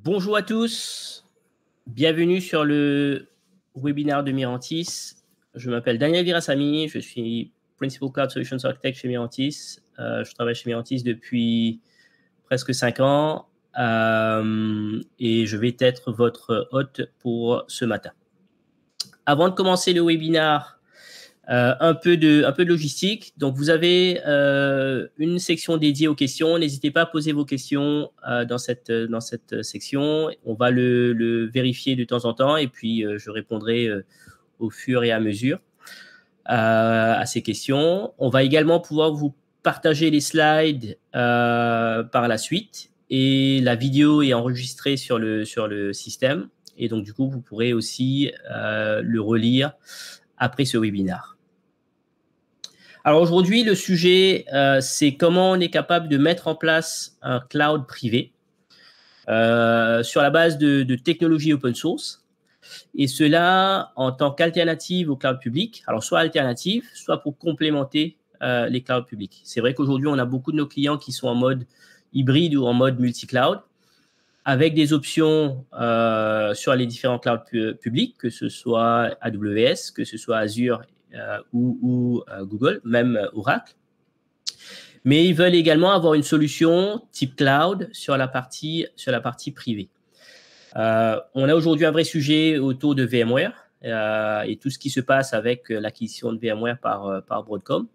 Bonjour à tous, bienvenue sur le webinaire de Mirantis. Je m'appelle Daniel Virasamy, je suis Principal Cloud Solutions Architect chez Mirantis. Je travaille chez Mirantis depuis presque 5 ans et je vais être votre hôte pour ce matin. Avant de commencer le webinaire, un peu de logistique. Donc, vous avez une section dédiée aux questions. N'hésitez pas à poser vos questions dans cette section. On va le vérifier de temps en temps et puis je répondrai au fur et à mesure à ces questions. On va également pouvoir vous partager les slides par la suite et la vidéo est enregistrée sur le système. Et donc, du coup, vous pourrez aussi le relire après ce webinaire. Alors aujourd'hui, le sujet, c'est comment on est capable de mettre en place un cloud privé sur la base de technologies open source, et cela en tant qu'alternative au cloud public. Alors soit alternative, soit pour complémenter les clouds publics. C'est vrai qu'aujourd'hui, on a beaucoup de nos clients qui sont en mode hybride ou en mode multi-cloud, avec des options sur les différents clouds publics, que ce soit AWS, que ce soit Azure ou Google, même Oracle. Mais ils veulent également avoir une solution type cloud sur la partie privée. On a aujourd'hui un vrai sujet autour de VMware et tout ce qui se passe avec l'acquisition de VMware par Broadcom.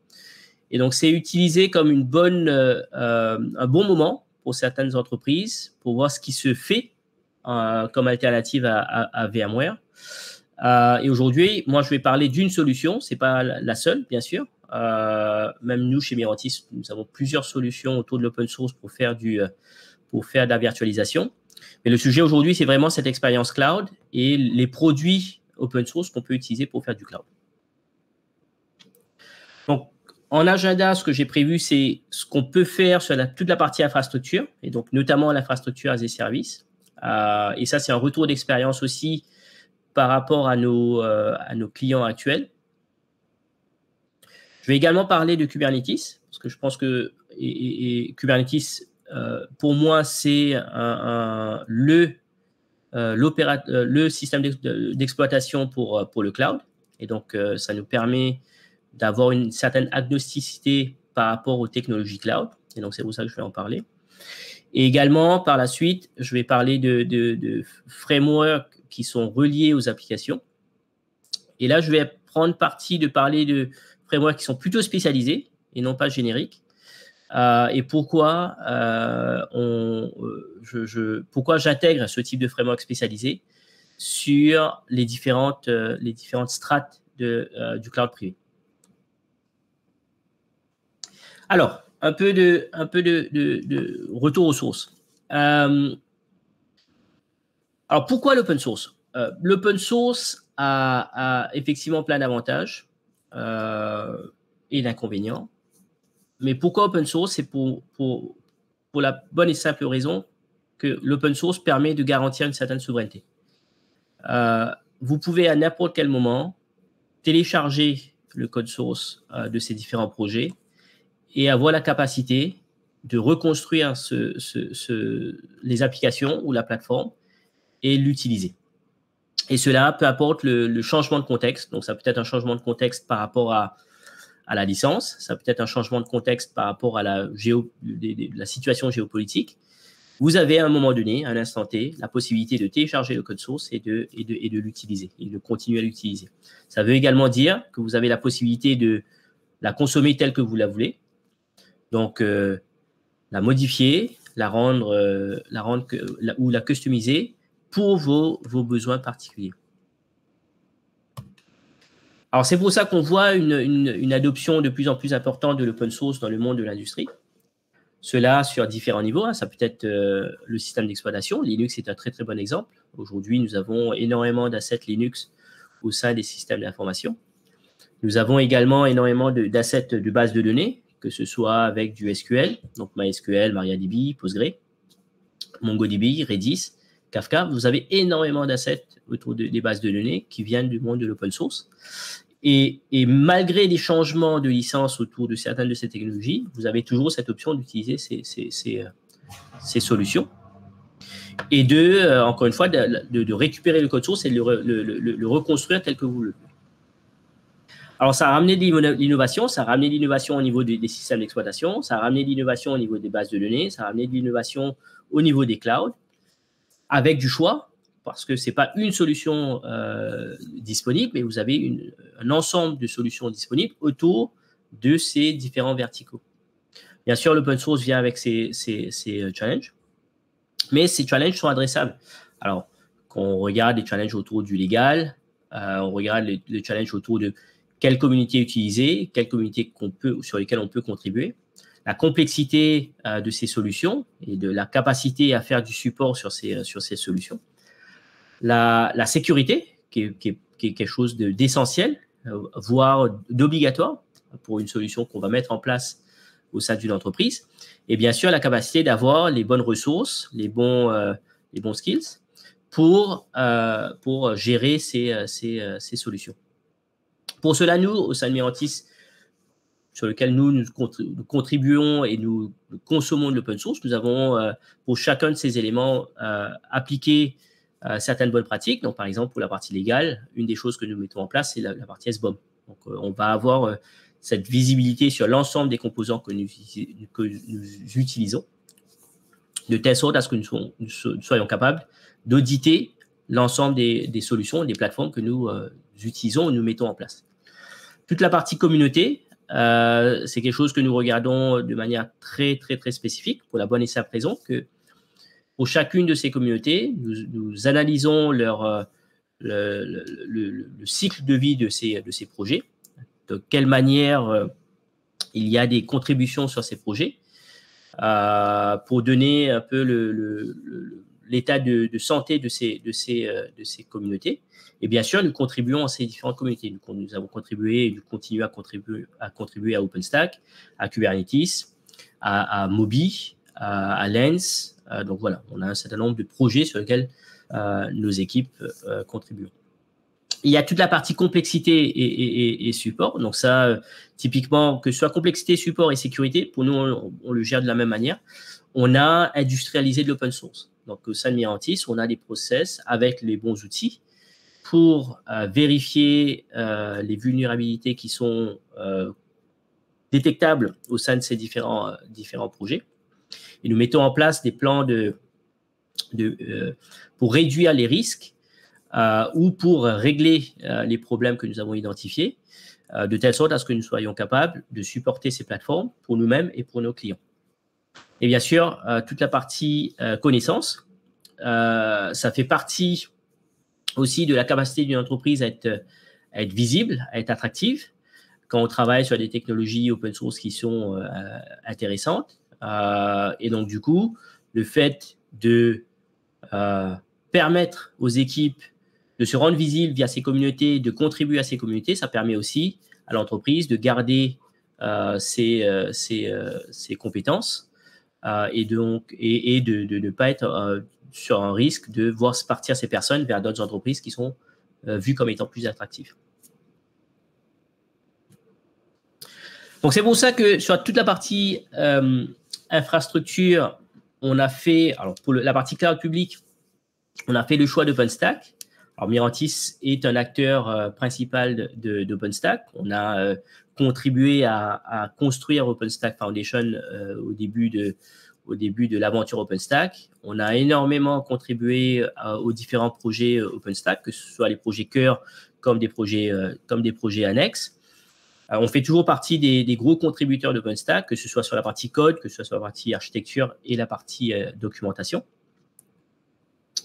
Et donc, c'est utilisé comme un bon moment pour certaines entreprises pour voir ce qui se fait comme alternative à VMware. Et aujourd'hui, moi, je vais parler d'une solution. Ce n'est pas la seule, bien sûr. Même nous, chez Mirantis, nous avons plusieurs solutions autour de l'open source pour faire de la virtualisation. Mais le sujet aujourd'hui, c'est vraiment cette expérience cloud et les produits open source qu'on peut utiliser pour faire du cloud. Donc, en agenda, ce que j'ai prévu, c'est ce qu'on peut faire sur toute la partie infrastructure, et donc notamment l'infrastructure as a service. Et ça, c'est un retour d'expérience aussi par rapport à nos clients actuels. Je vais également parler de Kubernetes, parce que je pense que Kubernetes, pour moi, c'est le système d'exploitation pour le cloud. Et donc, ça nous permet d'avoir une certaine agnosticité par rapport aux technologies cloud. Et donc, c'est pour ça que je vais en parler. Et également, par la suite, je vais parler de frameworks qui sont reliés aux applications. Et là, je vais prendre parti de parler de frameworks qui sont plutôt spécialisés et non pas génériques. Et pourquoi pourquoi j'intègre ce type de framework spécialisé sur les différentes strates du cloud privé. Alors, un peu de retour aux sources. Alors, pourquoi l'open source? L'open source a effectivement plein d'avantages et d'inconvénients. Mais pourquoi open source? C'est pour la bonne et simple raison que l'open source permet de garantir une certaine souveraineté. Vous pouvez à n'importe quel moment télécharger le code source de ces différents projets et avoir la capacité de reconstruire les applications ou la plateforme et l'utiliser. Et cela, peu importe le changement de contexte. Donc, ça peut être un changement de contexte par rapport à la licence, ça peut être un changement de contexte par rapport à la situation géopolitique. Vous avez à un moment donné, à un instant T, la possibilité de télécharger le code source et de l'utiliser, et de continuer à l'utiliser. Ça veut également dire que vous avez la possibilité de la consommer telle que vous la voulez. Donc, la modifier, la rendre ou la customiser pour vos besoins particuliers. Alors, c'est pour ça qu'on voit une adoption de plus en plus importante de l'open source dans le monde de l'industrie. Cela sur différents niveaux. Ça peut être le système d'exploitation. Linux est un très, très bon exemple. Aujourd'hui, nous avons énormément d'assets Linux au sein des systèmes d'information. Nous avons également énormément d'assets de bases de données, que ce soit avec du SQL, donc MySQL, MariaDB, Postgre, MongoDB, Redis, Kafka. Vous avez énormément d'assets autour des bases de données qui viennent du monde de l'open source. Et malgré les changements de licence autour de certaines de ces technologies, vous avez toujours cette option d'utiliser ces solutions. Et encore une fois, de récupérer le code source et de le reconstruire tel que vous le voulez. Alors, ça a ramené de l'innovation, ça a ramené de l'innovation au niveau des systèmes d'exploitation, ça a ramené de l'innovation au niveau des bases de données, ça a ramené de l'innovation au niveau des clouds, avec du choix, parce que ce n'est pas une solution disponible, mais vous avez un ensemble de solutions disponibles autour de ces différents verticaux. Bien sûr, l'open source vient avec ses challenges, mais ces challenges sont adressables. Alors, quand on regarde les challenges autour du légal, on regarde les challenges autour de quelle communauté utiliser, quelle communauté sur lesquelles on peut contribuer, la complexité de ces solutions et de la capacité à faire du support sur ces solutions, la sécurité, qui est quelque chose d'essentiel, voire d'obligatoire pour une solution qu'on va mettre en place au sein d'une entreprise, et bien sûr la capacité d'avoir les bonnes ressources, les bons skills pour gérer ces solutions. Pour cela, nous, au sein de Mirantis, sur lequel nous contribuons et nous consommons de l'open source, nous avons pour chacun de ces éléments appliqué certaines bonnes pratiques. Donc, par exemple, pour la partie légale, une des choses que nous mettons en place, c'est la partie SBOM. Donc, on va avoir cette visibilité sur l'ensemble des composants que nous utilisons, de telle sorte à ce que nous soyons capables d'auditer l'ensemble des solutions, des plateformes que nous utilisons et nous mettons en place. Toute la partie communauté, c'est quelque chose que nous regardons de manière très, très, très spécifique pour la bonne et simple raison que pour chacune de ces communautés, nous analysons le cycle de vie de ces projets, de quelle manière il y a des contributions sur ces projets pour donner un peu l'état de santé de ces communautés. Et bien sûr, nous contribuons à ces différentes communautés. Nous avons contribué et nous continuons à contribuer à OpenStack, à Kubernetes, à Moby, à Lens. Donc voilà, on a un certain nombre de projets sur lesquels nos équipes contribuent. Il y a toute la partie complexité et support. Donc ça, typiquement, que ce soit complexité, support et sécurité, pour nous, on le gère de la même manière. On a industrialisé de l'open source. Donc au sein de Mirantis, on a des process avec les bons outils pour vérifier les vulnérabilités qui sont détectables au sein de ces différents projets. Et nous mettons en place des plans pour réduire les risques ou pour régler les problèmes que nous avons identifiés, de telle sorte à ce que nous soyons capables de supporter ces plateformes pour nous-mêmes et pour nos clients. Et bien sûr, toute la partie connaissance, ça fait partie aussi de la capacité d'une entreprise à être visible, à être attractive, quand on travaille sur des technologies open source qui sont intéressantes. Et donc, du coup, le fait de permettre aux équipes de se rendre visibles via ces communautés, de contribuer à ces communautés, ça permet aussi à l'entreprise de garder ses compétences et de ne pas être sur un risque de voir partir ces personnes vers d'autres entreprises qui sont vues comme étant plus attractives. Donc, c'est pour ça que sur toute la partie infrastructure, on a fait, alors pour la partie cloud public, on a fait le choix d'OpenStack. Alors, Mirantis est un acteur principal d'OpenStack. On a contribué à construire OpenStack Foundation au début de l'aventure OpenStack. On a énormément contribué aux différents projets OpenStack, que ce soit les projets cœur comme des projets annexes. On fait toujours partie des gros contributeurs d'OpenStack, que ce soit sur la partie code, que ce soit sur la partie architecture et la partie documentation.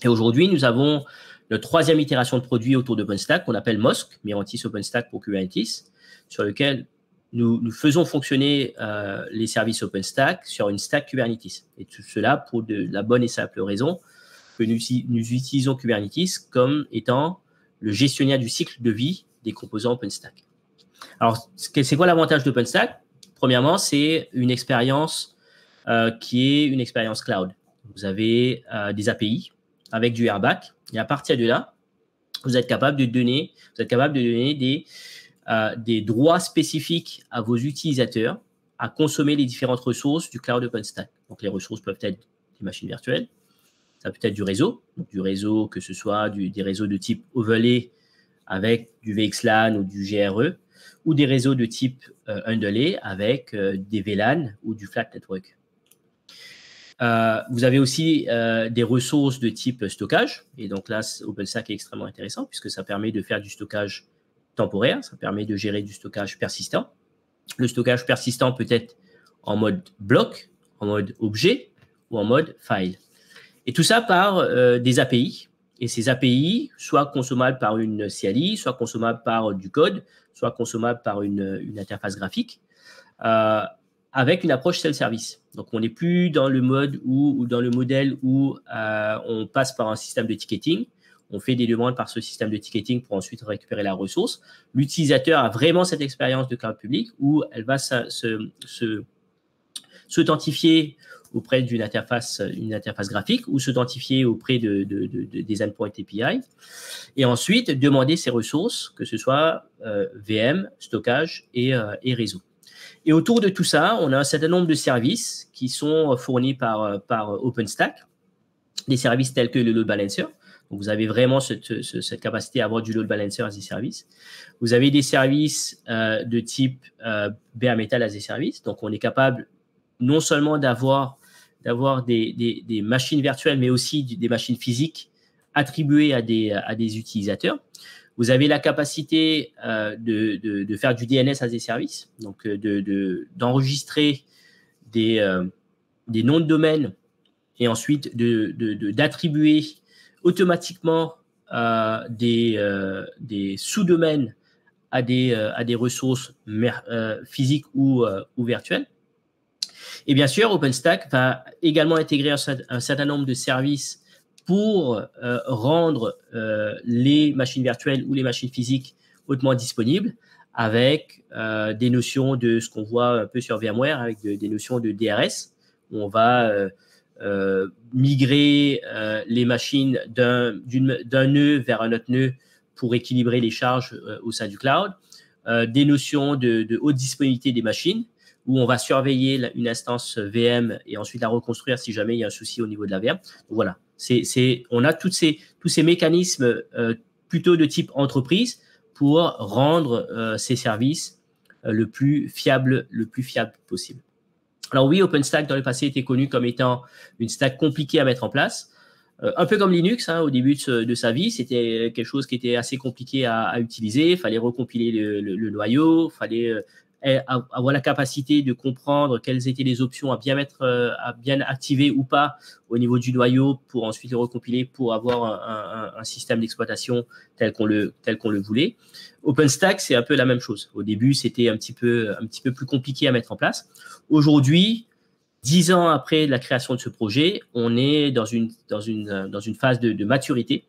Et aujourd'hui, nous avons notre troisième itération de produit autour d'OpenStack qu'on appelle MOSQ, Mirantis OpenStack pour Kubernetes, sur lequel nous faisons fonctionner les services OpenStack sur une stack Kubernetes. Et tout cela pour la bonne et simple raison que nous utilisons Kubernetes comme étant le gestionnaire du cycle de vie des composants OpenStack. Alors, c'est quoi l'avantage d'OpenStack? Premièrement, c'est une expérience qui est une expérience cloud. Vous avez des API avec du Airback. Et à partir de là, vous êtes capable de donner des droits spécifiques à vos utilisateurs à consommer les différentes ressources du cloud OpenStack. Donc, les ressources peuvent être des machines virtuelles, Ça peut être du réseau, que ce soit des réseaux de type overlay avec du VXLAN ou du GRE, ou des réseaux de type underlay avec des VLAN ou du flat network. Vous avez aussi des ressources de type stockage. Et donc là, OpenStack est extrêmement intéressant puisque ça permet de faire du stockage temporaire, ça permet de gérer du stockage persistant. Le stockage persistant peut être en mode bloc, en mode objet ou en mode file. Et tout ça par des API. Et ces API, soit consommables par une CLI, soit consommables par du code, soit consommables par une interface graphique, avec une approche self-service. Donc, on n'est plus dans le mode ou dans le modèle où on passe par un système de ticketing. On fait des demandes par ce système de ticketing pour ensuite récupérer la ressource. L'utilisateur a vraiment cette expérience de cloud public où elle va s'authentifier auprès d'une interface graphique ou s'authentifier auprès des endpoints API et ensuite demander ses ressources, que ce soit VM, stockage et réseau. Et autour de tout ça, on a un certain nombre de services qui sont fournis par OpenStack, des services tels que le load balancer. Donc, vous avez vraiment cette capacité à avoir du load balancer as a service. Vous avez des services de type bare metal as a service. Donc, on est capable non seulement d'avoir des machines virtuelles, mais aussi des machines physiques attribuées à des utilisateurs. Vous avez la capacité de faire du DNS as a service, donc d'enregistrer des noms de domaine et ensuite d'attribuer automatiquement des sous-domaines à des ressources physiques ou virtuelles. Et bien sûr, OpenStack va également intégrer un certain nombre de services pour rendre les machines virtuelles ou les machines physiques hautement disponibles avec des notions de ce qu'on voit un peu sur VMware, avec des notions de DRS, où on va migrer les machines d'un nœud vers un autre nœud pour équilibrer les charges au sein du cloud, des notions de haute disponibilité des machines, où on va surveiller une instance VM et ensuite la reconstruire si jamais il y a un souci au niveau de la VM. Donc voilà, on a tous ces mécanismes plutôt de type entreprise pour rendre ces services le plus fiable possible. Alors oui, OpenStack dans le passé était connu comme étant une stack compliquée à mettre en place. Un peu comme Linux, au début de sa vie, c'était quelque chose qui était assez compliqué à utiliser. Il fallait recompiler le noyau, il fallait avoir la capacité de comprendre quelles étaient les options à bien activer ou pas au niveau du noyau pour ensuite le recompiler pour avoir un système d'exploitation tel qu'on le voulait. OpenStack, c'est un peu la même chose. Au début, c'était un petit peu plus compliqué à mettre en place. Aujourd'hui, 10 ans après la création de ce projet, on est dans une phase de maturité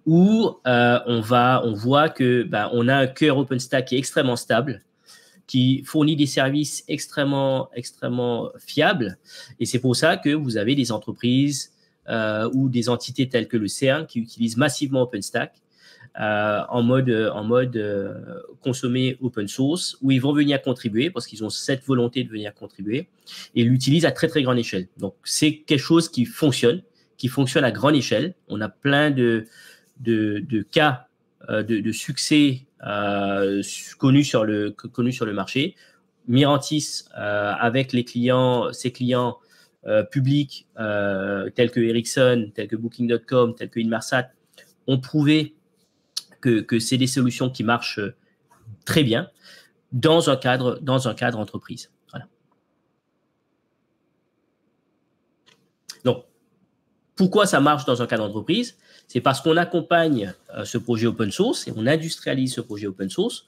où on voit que on a un cœur OpenStack qui est extrêmement stable, qui fournit des services extrêmement fiables. Et c'est pour ça que vous avez des entreprises ou des entités telles que le CERN qui utilisent massivement OpenStack en mode consommer open source, où ils vont venir contribuer parce qu'ils ont cette volonté de venir contribuer et l'utilisent à très, très grande échelle. Donc, c'est quelque chose qui fonctionne à grande échelle. On a plein de cas de succès connus sur le marché. Mirantis, avec ses clients publics tels que Ericsson, tels que Booking.com, tels que Inmarsat, ont prouvé que c'est des solutions qui marchent très bien dans un cadre entreprise. Voilà. Donc, pourquoi ça marche dans un cadre entreprise? C'est parce qu'on accompagne ce projet open source et on industrialise ce projet open source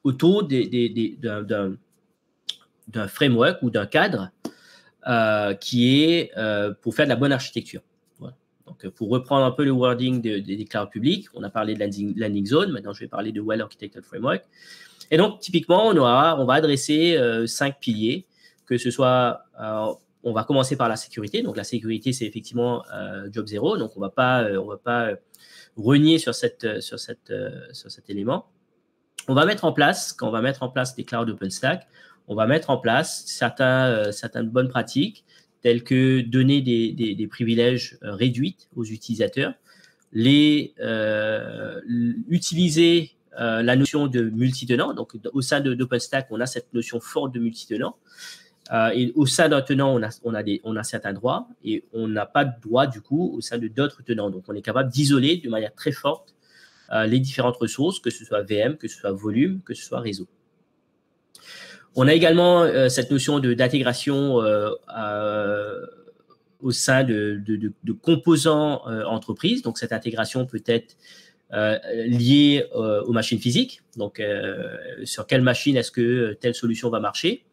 autour d'un framework ou d'un cadre qui est pour faire de la bonne architecture. Voilà. Donc, pour reprendre un peu le wording des clouds publics, on a parlé de landing zone, maintenant je vais parler de well architected framework. Et donc, typiquement, on va adresser 5 piliers, que ce soit... on va commencer par la sécurité. Donc, la sécurité, c'est effectivement job zéro. Donc, on va pas renier sur cet élément. On va mettre en place, quand on va mettre en place des clouds OpenStack, on va mettre en place certaines bonnes pratiques tels que donner des privilèges réduits aux utilisateurs, utiliser la notion de multitenant. Donc, au sein d'OpenStack, on a cette notion forte de multitenant. Et au sein d'un tenant, on a certains droits et on n'a pas de droits, du coup, au sein de d'autres tenants. Donc, on est capable d'isoler de manière très forte les différentes ressources, que ce soit VM, que ce soit volume, que ce soit réseau. On a également cette notion d'intégration au sein de composants entreprises. Donc, cette intégration peut être liée aux machines physiques. Donc, sur quelle machine est-ce que telle solution va marcher?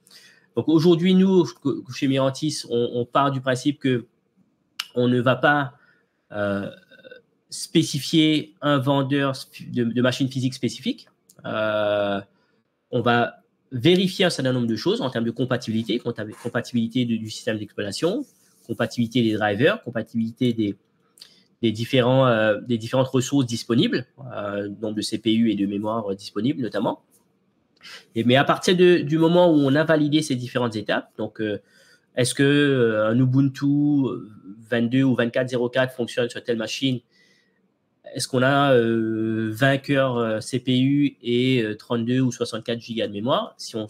Donc, aujourd'hui, nous, chez Mirantis, on part du principe qu'on ne va pas spécifier un vendeur de machines physiques spécifiques. On va vérifier un certain nombre de choses en termes de compatibilité du système d'exploitation, compatibilité des drivers, compatibilité des différentes ressources disponibles, nombre de CPU et de mémoire disponibles notamment. Mais à partir du moment où on a validé ces différentes étapes, donc est-ce qu'un Ubuntu 22 ou 24.04 fonctionne sur telle machine? Est-ce qu'on a 20 cœurs CPU et 32 ou 64 gigas de mémoire? Si on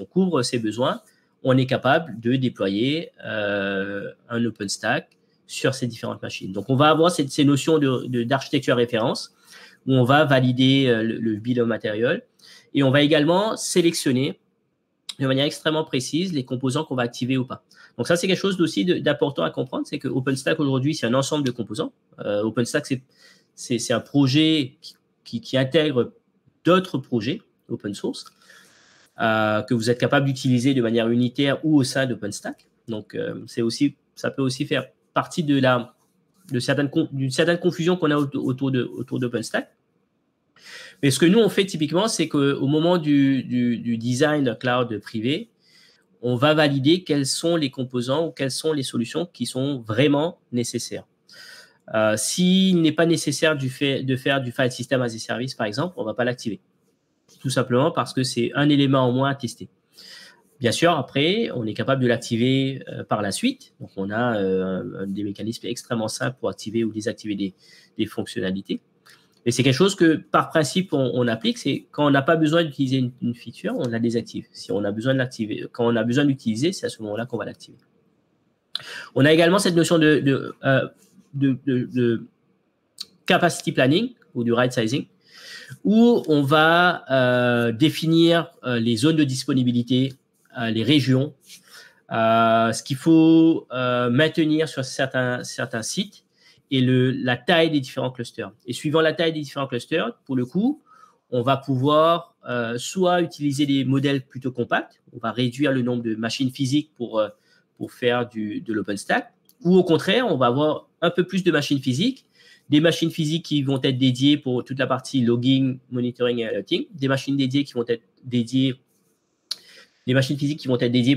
couvre ces besoins, on est capable de déployer un OpenStack sur ces différentes machines. Donc, on va avoir ces notions d'architecture référence où on va valider le bill of material et on va également sélectionner de manière extrêmement précise les composants qu'on va activer ou pas. Donc, ça, c'est quelque chose aussi d'important à comprendre, c'est que OpenStack, aujourd'hui, c'est un ensemble de composants. OpenStack, c'est un projet qui intègre d'autres projets open source que vous êtes capable d'utiliser de manière unitaire ou au sein d'OpenStack. Donc, ça peut aussi faire partie d'une certaine confusion qu'on a autour d'OpenStack. Mais ce que nous, on fait typiquement, c'est qu'au moment du design d'un cloud privé, on va valider quels sont les composants ou quelles sont les solutions qui sont vraiment nécessaires. S'il n'est pas nécessaire de faire du file system as a service, par exemple, on ne va pas l'activer. Tout simplement parce que c'est un élément en moins à tester. Bien sûr, après, on est capable de l'activer par la suite. Donc, on a des mécanismes extrêmement simples pour activer ou désactiver des fonctionnalités. Mais c'est quelque chose que, par principe, on applique. C'est quand on n'a pas besoin d'utiliser une feature, on la désactive. Si on a besoin de l'activer, quand on a besoin d'utiliser, c'est à ce moment-là qu'on va l'activer. On a également cette notion de capacity planning ou du right sizing, où on va définir les zones de disponibilité, les régions, ce qu'il faut maintenir sur certains sites et la taille des différents clusters. Et suivant la taille des différents clusters, pour le coup, on va pouvoir soit utiliser des modèles plutôt compacts, on va réduire le nombre de machines physiques pour faire de l'OpenStack, ou au contraire, on va avoir un peu plus de machines physiques, des machines physiques qui vont être dédiées pour toute la partie logging, monitoring et alerting, des machines physiques qui vont être dédiées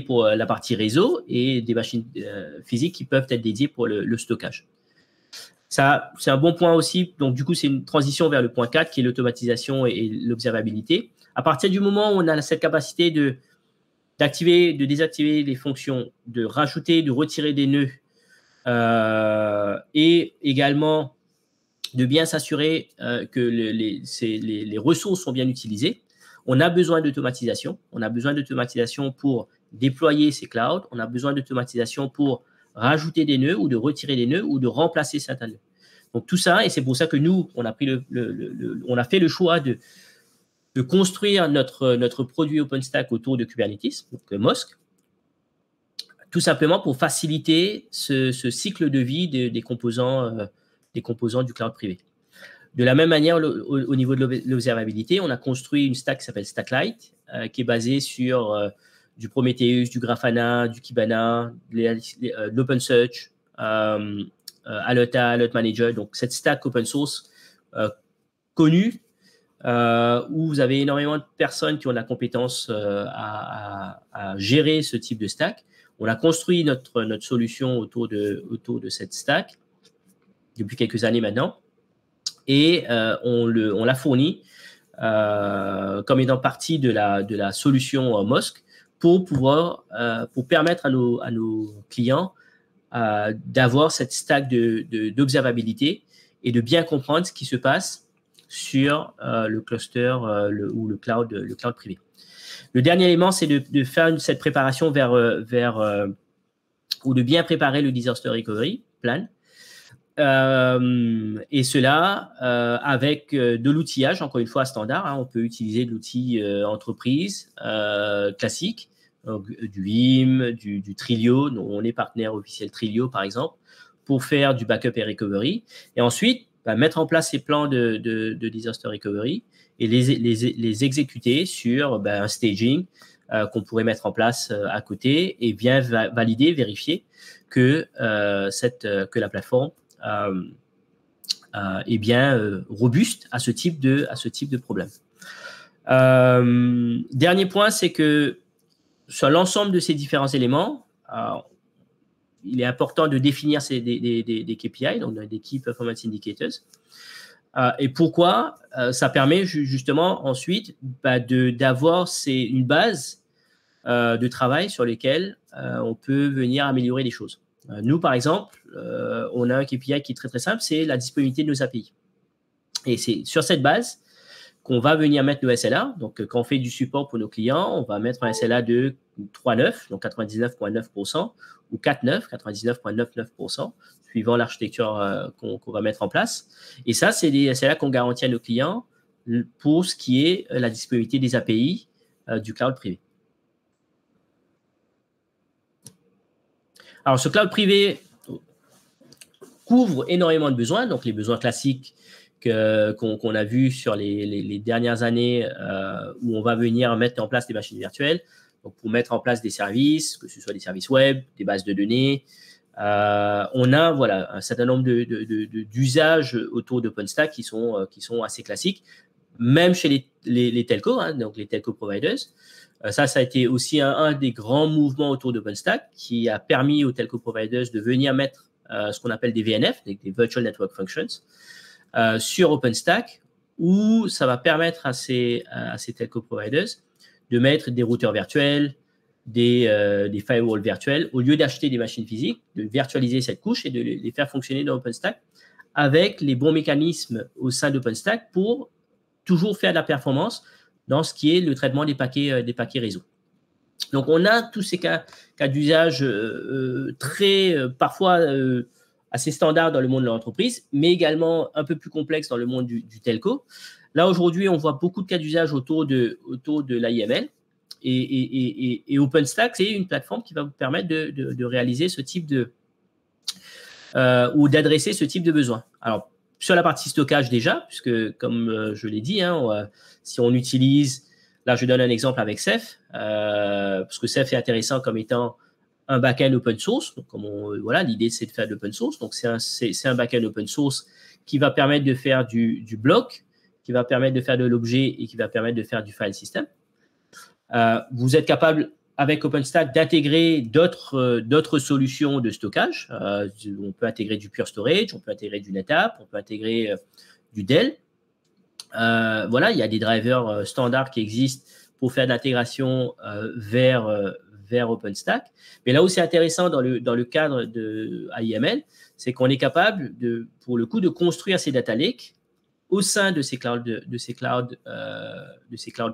pour la partie réseau et des machines physiques qui peuvent être dédiées pour le stockage. Ça, c'est un bon point aussi. Donc, du coup, c'est une transition vers le point 4 qui est l'automatisation et l'observabilité. À partir du moment où on a cette capacité d'activer, de désactiver les fonctions, de rajouter, de retirer des nœuds et également de bien s'assurer que les ressources sont bien utilisées, on a besoin d'automatisation. On a besoin d'automatisation pour déployer ces clouds. On a besoin d'automatisation pour rajouter des nœuds ou de retirer des nœuds ou de remplacer certains nœuds. Donc, tout ça, et c'est pour ça que nous, on a fait le choix de construire notre produit OpenStack autour de Kubernetes, donc Mosque, tout simplement pour faciliter ce cycle de vie des composants du cloud privé. De la même manière, au niveau de l'observabilité, on a construit une stack qui s'appelle Stacklight, qui est basée sur du Prometheus, du Grafana, du Kibana, de l'OpenSearch, Alerta, Alert Manager. Donc, cette stack open source connue, où vous avez énormément de personnes qui ont la compétence à gérer ce type de stack. On a construit notre solution autour de cette stack depuis quelques années maintenant. Et on l'a fourni comme étant partie de la solution Mosque pour permettre à nos clients d'avoir cette stack d'observabilité et de bien comprendre ce qui se passe sur le cluster ou le cloud privé. Le dernier élément, c'est de faire cette préparation ou de bien préparer le disaster recovery plan. Et cela avec de l'outillage, encore une fois standard. On peut utiliser de l'outil entreprise classique, donc, du Veeam, du Trilio. Donc, on est partenaire officiel Trilio, par exemple, pour faire du backup et recovery. Et ensuite, mettre en place ces plans de disaster recovery et les exécuter sur un staging qu'on pourrait mettre en place à côté et bien valider, vérifier que la plateforme est bien robuste à ce type de problème. Dernier point, c'est que sur l'ensemble de ces différents éléments, il est important de définir des KPI, donc des Key Performance Indicators. Et pourquoi? Ça permet justement ensuite d'avoir une base de travail sur lesquelles on peut venir améliorer les choses. Nous, par exemple, on a un KPI qui est très, très simple, c'est la disponibilité de nos API. Et c'est sur cette base qu'on va venir mettre nos SLA. Donc, quand on fait du support pour nos clients, on va mettre un SLA de 3,9, donc 99,9%, ou 4,9, 99,99%, suivant l'architecture qu'on va mettre en place. Et ça, c'est des SLA qu'on garantit à nos clients pour ce qui est la disponibilité des API du cloud privé. Alors, ce cloud privé couvre énormément de besoins, donc les besoins classiques qu'on a vus sur les dernières années où on va venir mettre en place des machines virtuelles, donc pour mettre en place des services, que ce soit des services web, des bases de données. On a un certain nombre d'usages autour d'OpenStack qui sont assez classiques, même chez les telcos, donc les telco providers. Ça a été aussi un des grands mouvements autour d'OpenStack qui a permis aux telco providers de venir mettre ce qu'on appelle des VNF, des Virtual Network Functions, sur OpenStack, où ça va permettre à ces telco providers de mettre des routeurs virtuels, des firewalls virtuels, au lieu d'acheter des machines physiques, de virtualiser cette couche et de les faire fonctionner dans OpenStack avec les bons mécanismes au sein d'OpenStack pour toujours faire de la performance dans ce qui est le traitement des paquets réseau. Donc, on a tous ces cas d'usage parfois assez standards dans le monde de l'entreprise, mais également un peu plus complexes dans le monde du telco. Là, aujourd'hui, on voit beaucoup de cas d'usage autour de l'AIML. Et OpenStack, c'est une plateforme qui va vous permettre de réaliser ce type ou d'adresser ce type de besoin. Alors, sur la partie stockage déjà, puisque comme je l'ai dit, si on utilise, là je donne un exemple avec Ceph, parce que Ceph est intéressant comme étant un backend open source. Donc, l'idée c'est de faire de l'open source. Donc, c'est un backend open source qui va permettre de faire du bloc, qui va permettre de faire de l'objet et qui va permettre de faire du file system. Vous êtes capable avec OpenStack d'intégrer d'autres solutions de stockage. On peut intégrer du Pure Storage, on peut intégrer du NetApp, on peut intégrer du Dell. Il y a des drivers standards qui existent pour faire de l'intégration vers OpenStack. Mais là où c'est intéressant dans le cadre de AIML, c'est qu'on est capable pour le coup de construire ces data lakes au sein de ces clouds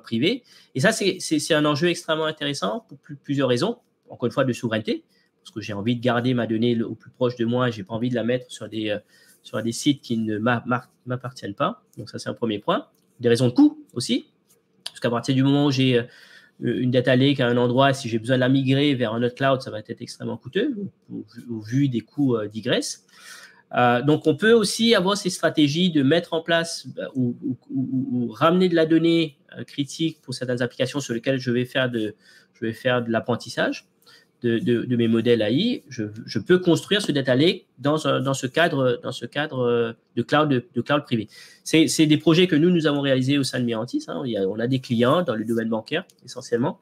privés. Et ça, c'est un enjeu extrêmement intéressant pour plusieurs raisons. Encore une fois, de souveraineté, parce que j'ai envie de garder ma donnée au plus proche de moi et je n'ai pas envie de la mettre sur des sites qui ne m'appartiennent pas. Donc, ça, c'est un premier point. Des raisons de coût aussi, parce qu'à partir du moment où j'ai une data lake à un endroit, si j'ai besoin de la migrer vers un autre cloud, ça va être extrêmement coûteux au vu des coûts digress. Donc, on peut aussi avoir ces stratégies de mettre en place ou ramener de la donnée critique pour certaines applications sur lesquelles je vais faire de l'apprentissage de mes modèles AI. Je peux construire ce data lake dans ce cadre de cloud privé. C'est des projets que nous avons réalisés au sein de Mirantis. On a des clients dans le domaine bancaire essentiellement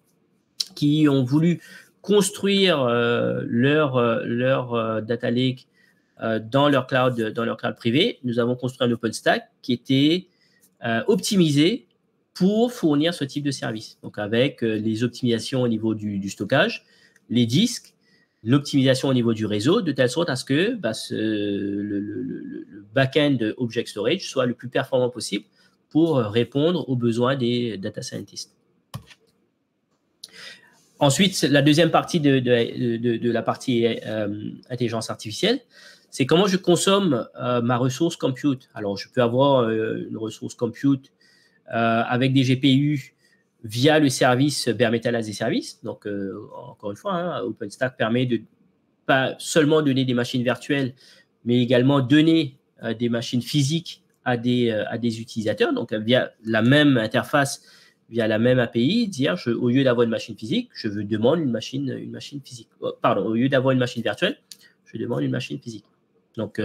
qui ont voulu construire leur data lake dans leur cloud privé. Nous avons construit un OpenStack qui était optimisé pour fournir ce type de service. Donc, avec les optimisations au niveau du stockage, les disques, l'optimisation au niveau du réseau, de telle sorte à ce que le back-end Object Storage soit le plus performant possible pour répondre aux besoins des data scientists. Ensuite, la deuxième partie de la partie intelligence artificielle, c'est comment je consomme ma ressource compute. Alors, je peux avoir une ressource compute avec des GPU via le service Bare Metal as a Service. Donc, encore une fois, OpenStack permet de pas seulement donner des machines virtuelles, mais également donner des machines physiques à des utilisateurs. Donc, via la même interface, via la même API, dire au lieu d'avoir une machine physique, je veux demander une machine physique. Pardon, au lieu d'avoir une machine virtuelle, je demande une machine physique. Donc,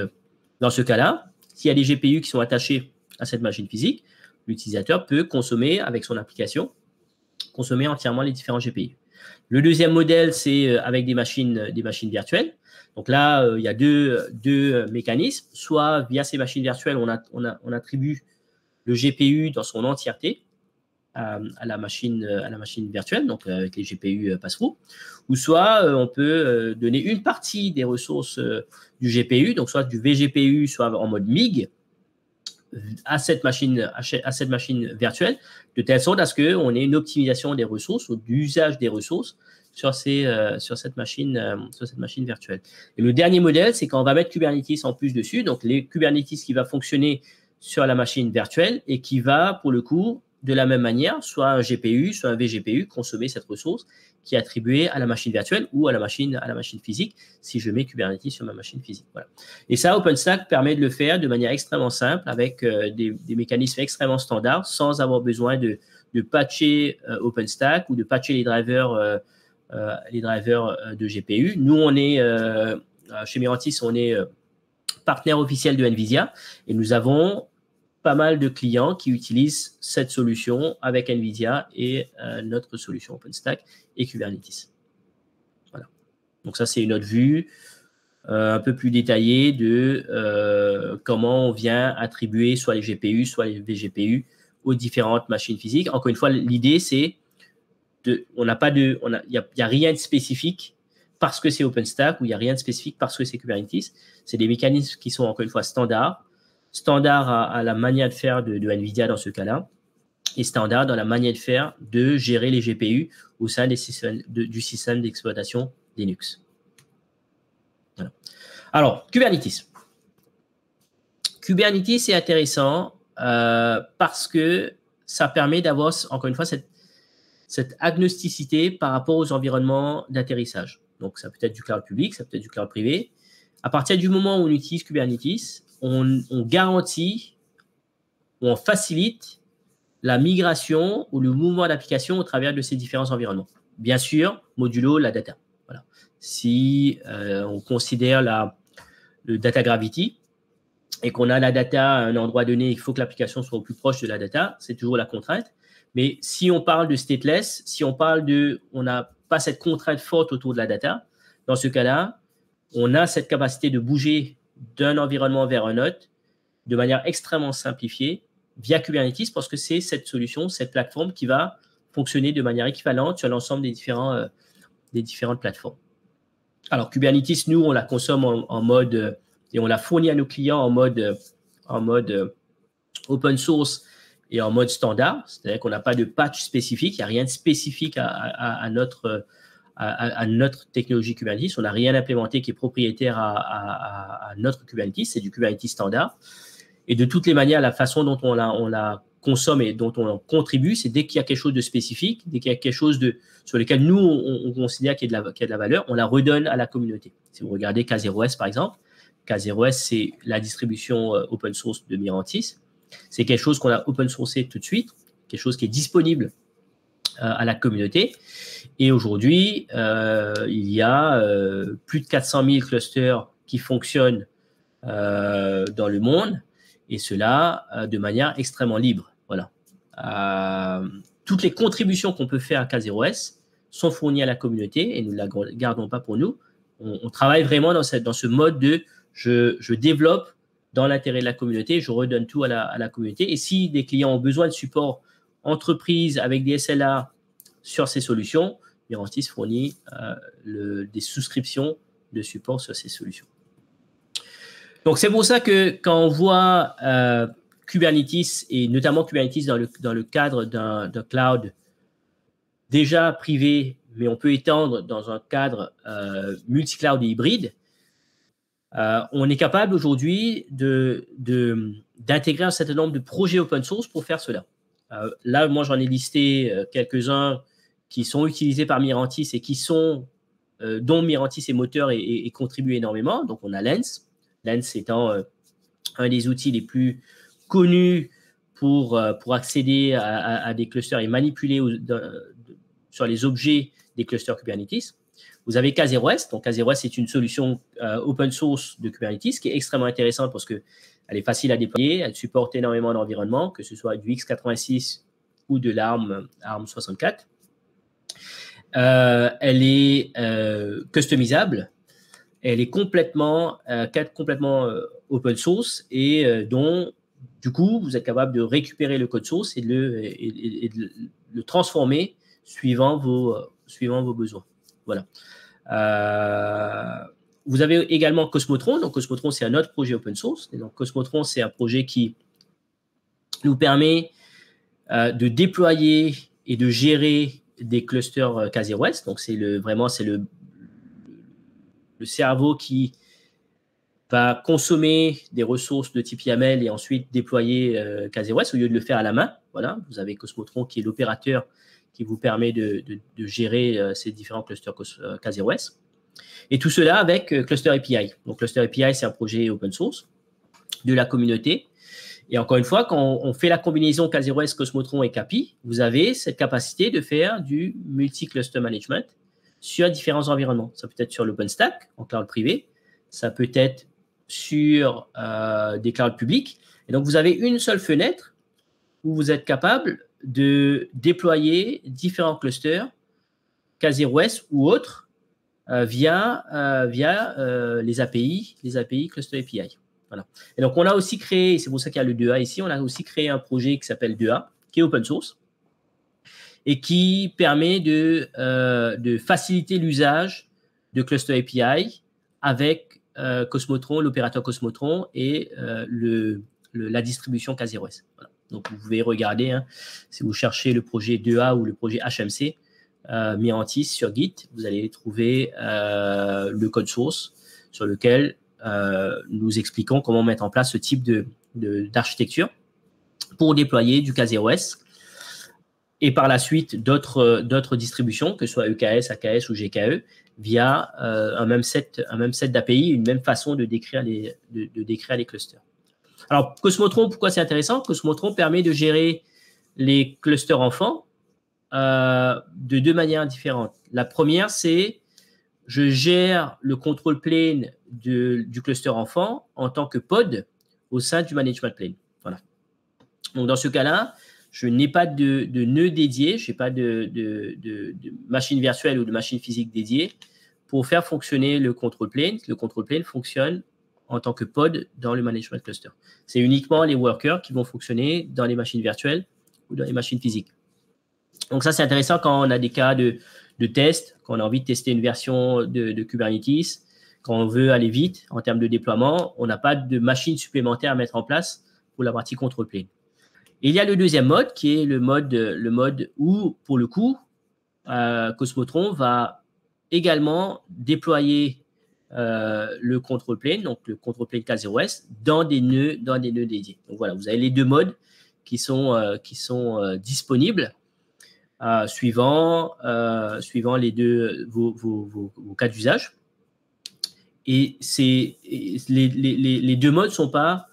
dans ce cas-là, s'il y a des GPU qui sont attachés à cette machine physique, l'utilisateur peut consommer avec son application, consommer entièrement les différents GPU. Le deuxième modèle, c'est avec des machines virtuelles. Donc là, il y a deux mécanismes. Soit via ces machines virtuelles, on attribue le GPU dans son entièreté à la machine virtuelle, donc avec les GPU pass-through. Ou soit on peut donner une partie des ressources du GPU, donc soit du vGPU, soit en mode MIG, à cette machine virtuelle, de telle sorte à ce qu'on ait une optimisation des ressources ou d'usage des ressources sur cette machine virtuelle. Et le dernier modèle, c'est quand on va mettre Kubernetes en plus dessus, donc les Kubernetes qui va fonctionner sur la machine virtuelle et qui va, pour le coup, de la même manière, soit un GPU, soit un vGPU, consommer cette ressource qui est attribuée à la machine virtuelle ou à la machine physique, si je mets Kubernetes sur ma machine physique. Voilà. Et ça, OpenStack permet de le faire de manière extrêmement simple, avec des mécanismes extrêmement standards, sans avoir besoin de patcher OpenStack ou de patcher les drivers de GPU. Nous, on est, chez Mirantis, on est partenaire officiel de NVIDIA et nous avons pas mal de clients qui utilisent cette solution avec NVIDIA et notre solution OpenStack et Kubernetes. Voilà. Donc ça, c'est une autre vue un peu plus détaillée de comment on vient attribuer soit les GPU, soit les vGPU aux différentes machines physiques. Encore une fois, l'idée, c'est il n'y a rien de spécifique parce que c'est OpenStack ou il n'y a rien de spécifique parce que c'est Kubernetes. C'est des mécanismes qui sont, encore une fois, standard à la manière de faire de NVIDIA dans ce cas-là, et standard dans la manière de faire de gérer les GPU au sein du système d'exploitation Linux. Voilà. Alors, Kubernetes. Kubernetes est intéressant parce que ça permet d'avoir, encore une fois, cette agnosticité par rapport aux environnements d'atterrissage. Donc, ça peut être du cloud public, ça peut être du cloud privé. À partir du moment où on utilise Kubernetes, on garantit ou on facilite la migration ou le mouvement d'application au travers de ces différents environnements. Bien sûr, modulo la data. Voilà. Si on considère le data gravity et qu'on a la data à un endroit donné, il faut que l'application soit au plus proche de la data, c'est toujours la contrainte. Mais si on parle de stateless, si on parle on n'a pas cette contrainte forte autour de la data, dans ce cas-là, on a cette capacité de bouger d'un environnement vers un autre de manière extrêmement simplifiée via Kubernetes parce que c'est cette solution, cette plateforme qui va fonctionner de manière équivalente sur l'ensemble des différentes plateformes. Alors, Kubernetes, nous, on la consomme en mode et on la fournit à nos clients en mode open source et en mode standard, c'est-à-dire qu'on n'a pas de patch spécifique, il n'y a rien de spécifique à notre technologie Kubernetes. On n'a rien implémenté qui est propriétaire à notre Kubernetes, c'est du Kubernetes standard. Et de toutes les manières, la façon dont on la consomme et dont on contribue, c'est dès qu'il y a quelque chose de spécifique, dès qu'il y a quelque chose sur lequel nous, on considère qu'il y a de la valeur, on la redonne à la communauté. Si vous regardez K0S, par exemple, K0S, c'est la distribution open source de Mirantis. C'est quelque chose qu'on a open sourcé tout de suite, quelque chose qui est disponible à la communauté. Et aujourd'hui, il y a plus de 400 000 clusters qui fonctionnent dans le monde, et cela de manière extrêmement libre. Voilà. Toutes les contributions qu'on peut faire à K0S sont fournies à la communauté et nous ne la gardons pas pour nous. On travaille vraiment dans ce mode de je développe dans l'intérêt de la communauté, je redonne tout à la communauté. Et si des clients ont besoin de support entreprises avec des SLA sur ces solutions, Mirantis fournit des souscriptions de support sur ces solutions. Donc, c'est pour ça que quand on voit Kubernetes, et notamment Kubernetes dans le cadre d'un cloud déjà privé, mais on peut étendre dans un cadre multi-cloud et hybride, on est capable aujourd'hui d'intégrer un certain nombre de projets open source pour faire cela. Là, moi, j'en ai listé quelques-uns qui sont utilisés par Mirantis et dont Mirantis est moteur et contribue énormément. Donc, on a Lens. Lens étant un des outils les plus connus pour accéder à des clusters et manipuler sur les objets des clusters Kubernetes. Vous avez K0s. Donc, K0s est une solution open source de Kubernetes qui est extrêmement intéressante parce qu'elle est facile à déployer, elle supporte énormément d'environnements, que ce soit du x86 ou de l'ARM 64. Elle est customisable. Elle est complètement open source et dont, du coup, vous êtes capable de récupérer le code source et de le transformer suivant vos besoins. Voilà. Vous avez également Cosmotron. Donc, Cosmotron, c'est un autre projet open source. Et donc, Cosmotron, c'est un projet qui nous permet de déployer et de gérer des clusters K0s. Donc, c'est vraiment le cerveau qui va consommer des ressources de type YAML et ensuite déployer K0s au lieu de le faire à la main. Voilà, vous avez Cosmotron qui est l'opérateur qui vous permet de gérer ces différents clusters K0s. Et tout cela avec Cluster API. Donc, Cluster API, c'est un projet open source de la communauté. Et encore une fois, quand on fait la combinaison K0s, Cosmotron et Kapi, vous avez cette capacité de faire du multi-cluster management sur différents environnements. Ça peut être sur l'OpenStack, en cloud privé. Ça peut être sur des clouds publics. Et donc, vous avez une seule fenêtre où vous êtes capable de déployer différents clusters K0s ou autres via les API Cluster API. Voilà. Et donc, on a aussi créé, c'est pour ça qu'il y a le 2A ici, on a aussi créé un projet qui s'appelle 2A, qui est open source et qui permet de faciliter l'usage de Cluster API avec Cosmotron, l'opérateur Cosmotron et la distribution K0s. Voilà. Donc, vous pouvez regarder, hein, si vous cherchez le projet 2A ou le projet HMC, Mirantis sur Git, vous allez trouver le code source sur lequel nous expliquons comment mettre en place ce type d'architecture pour déployer du K0s et par la suite d'autres distributions, que ce soit EKS, AKS ou GKE, via un même set d'API, une même façon de décrire les clusters. Alors, Cosmotron, pourquoi c'est intéressant? Cosmotron permet de gérer les clusters enfants de deux manières différentes. La première, c'est je gère le control plane du cluster enfant en tant que pod au sein du management plane. Voilà. Donc, dans ce cas-là, je n'ai pas de nœud dédié, je n'ai pas de machine virtuelle ou de machine physique dédiée pour faire fonctionner le control plane. Le control plane fonctionne en tant que pod dans le management cluster. C'est uniquement les workers qui vont fonctionner dans les machines virtuelles ou dans les machines physiques. Donc, ça, c'est intéressant quand on a des cas de test, quand on a envie de tester une version de Kubernetes, quand on veut aller vite en termes de déploiement, on n'a pas de machine supplémentaire à mettre en place pour la partie control plane. Et il y a le deuxième mode qui est le mode où, pour le coup, Cosmotron va également déployer le control plane, donc le control plane K0s, dans des nœuds dédiés. Donc voilà, vous avez les deux modes qui sont disponibles suivant les deux vos cas d'usage. Et les deux modes sont pas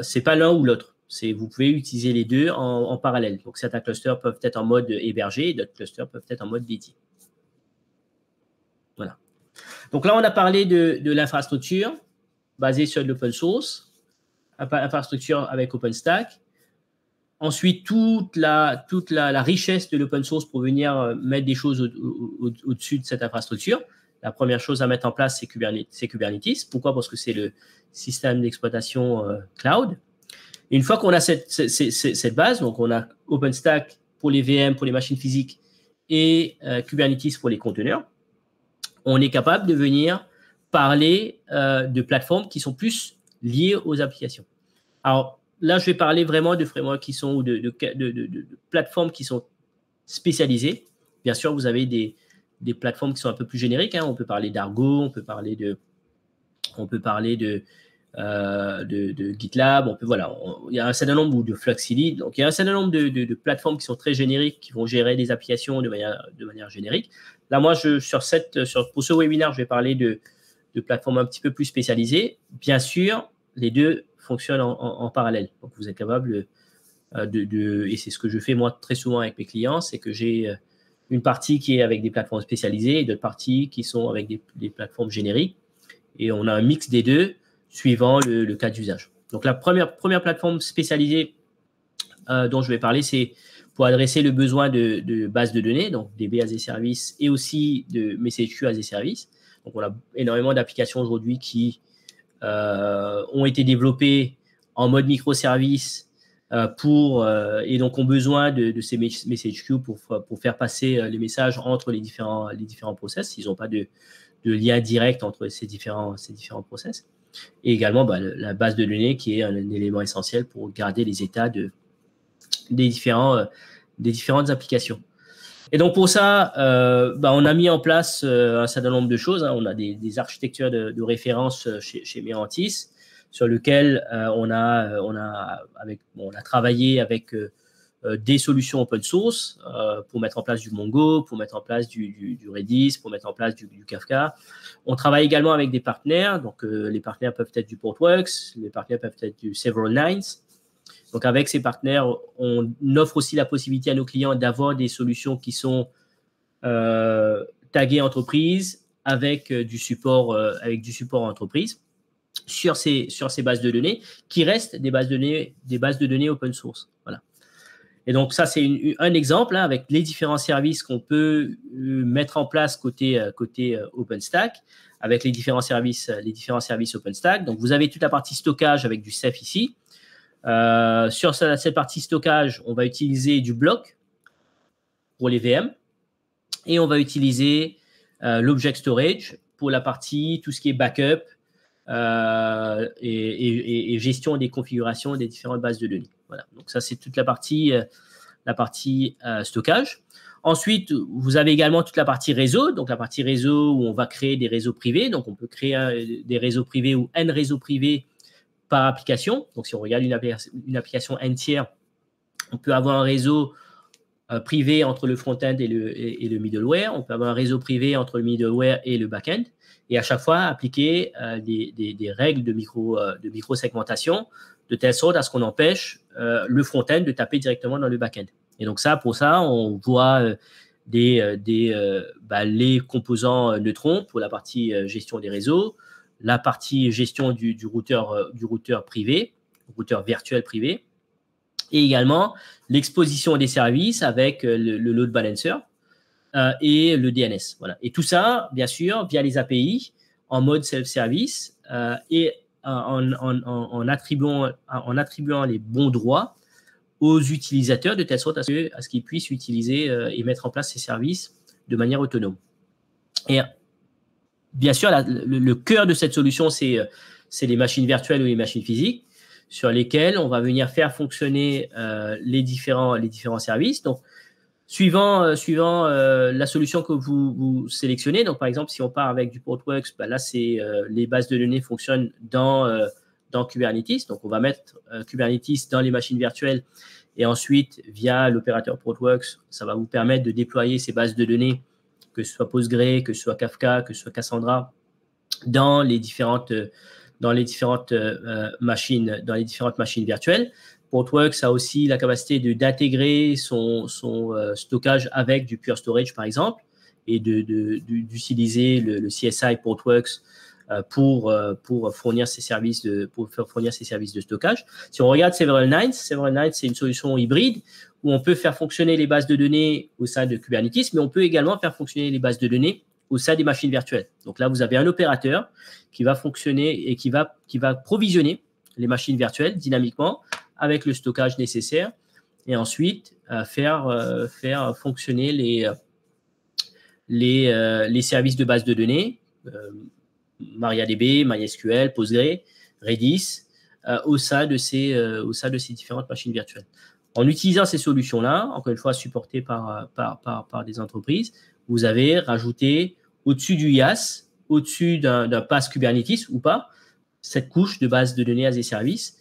c'est pas l'un ou l'autre. Vous pouvez utiliser les deux en parallèle. Donc, certains clusters peuvent être en mode hébergé et d'autres clusters peuvent être en mode dédié. Voilà. Donc là, on a parlé de l'infrastructure basée sur de l'open source, infrastructure avec OpenStack. Ensuite, toute la richesse de l'open source pour venir mettre des choses au-dessus de cette infrastructure. La première chose à mettre en place, c'est Kubernetes. Pourquoi? Parce que c'est le système d'exploitation cloud. Et une fois qu'on a cette base, donc on a OpenStack pour les VM, pour les machines physiques et Kubernetes pour les conteneurs, on est capable de venir parler de plateformes qui sont plus liées aux applications. Alors là, je vais parler vraiment de frameworks qui sont ou de plateformes qui sont spécialisées. Bien sûr, vous avez des plateformes qui sont un peu plus génériques. On peut parler d'Argo, on peut parler de GitLab. Il y a un certain nombre de Fluxily. Donc, il y a un certain nombre de plateformes qui sont très génériques, qui vont gérer des applications de manière générique. Là, moi, pour ce webinaire, je vais parler de plateformes un petit peu plus spécialisées. Bien sûr, les deux fonctionnent en parallèle. Donc, vous êtes capable et c'est ce que je fais moi très souvent avec mes clients, c'est que j'ai une partie qui est avec des plateformes spécialisées et d'autres parties qui sont avec des plateformes génériques. Et on a un mix des deux suivant le cas d'usage. Donc, la première plateforme spécialisée dont je vais parler, c'est pour adresser le besoin de bases de données, donc DB as a service et aussi de MessageQ as a service. Donc, on a énormément d'applications aujourd'hui qui ont été développées en mode microservice et donc ont besoin de ces MessageQ pour faire passer les messages entre les différents process. Ils n'ont pas de lien direct entre ces différents process. Et également la base de données qui est un élément essentiel pour garder les états des différentes applications. Et donc pour ça, on a mis en place un certain nombre de choses. On a des architectures de référence chez Mirantis sur lesquelles on a travaillé avec des solutions open source pour mettre en place du Mongo, pour mettre en place du Redis, pour mettre en place du Kafka. On travaille également avec des partenaires. Donc, les partenaires peuvent être du Portworx, les partenaires peuvent être du Several Nines. Donc, avec ces partenaires, on offre aussi la possibilité à nos clients d'avoir des solutions qui sont taguées entreprise avec du support entreprise sur ces bases de données qui restent des bases de données open source. Voilà. Et donc, ça, c'est un exemple avec les différents services qu'on peut mettre en place côté OpenStack, avec les différents services OpenStack. Donc, vous avez toute la partie stockage avec du Ceph ici. Sur cette partie stockage, on va utiliser du bloc pour les VM et on va utiliser l'object storage pour la partie, tout ce qui est backup et gestion des configurations des différentes bases de données. Voilà. Donc, ça, c'est toute la partie stockage. Ensuite, vous avez également toute la partie réseau. Donc, la partie réseau où on va créer des réseaux privés. Donc, on peut créer des réseaux privés ou N réseaux privés par application. Donc, si on regarde une application entière, on peut avoir un réseau privé entre le front-end et le middleware. On peut avoir un réseau privé entre le middleware et le back-end. Et à chaque fois, appliquer des règles de micro-segmentation de telle sorte à ce qu'on empêche le front-end de taper directement dans le back-end. Et donc, pour ça, on voit les composants neutrons pour la partie gestion des réseaux, la partie gestion du routeur privé, routeur virtuel privé, et également l'exposition des services avec le load balancer et le DNS. Voilà. Et tout ça, bien sûr, via les API, en mode self-service et en attribuant les bons droits aux utilisateurs de telle sorte à ce qu'ils puissent utiliser et mettre en place ces services de manière autonome. Et bien sûr, le cœur de cette solution, c'est les machines virtuelles ou les machines physiques sur lesquelles on va venir faire fonctionner les différents services. Donc, suivant la solution que vous sélectionnez, donc par exemple, si on part avec du Portworx, là, les bases de données fonctionnent dans Kubernetes. Donc, on va mettre Kubernetes dans les machines virtuelles et ensuite, via l'opérateur Portworx, ça va vous permettre de déployer ces bases de données, que ce soit Postgre, que ce soit Kafka, que ce soit Cassandra, dans les différentes machines virtuelles. Portworx a aussi la capacité d'intégrer son stockage avec du Pure Storage, par exemple, et d'utiliser le CSI Portworx pour fournir ces services de stockage. Si on regarde Several Nines, c'est une solution hybride où on peut faire fonctionner les bases de données au sein de Kubernetes, mais on peut également faire fonctionner les bases de données au sein des machines virtuelles. Donc là, vous avez un opérateur qui va fonctionner et qui va provisionner les machines virtuelles dynamiquement avec le stockage nécessaire et ensuite faire fonctionner les services de base de données, MariaDB, MySQL, Postgre, Redis, au sein de ces différentes machines virtuelles. En utilisant ces solutions-là, encore une fois supportées par des entreprises, vous avez rajouté au-dessus du IaaS, au-dessus d'un PaaS Kubernetes ou pas, cette couche de base de données as a service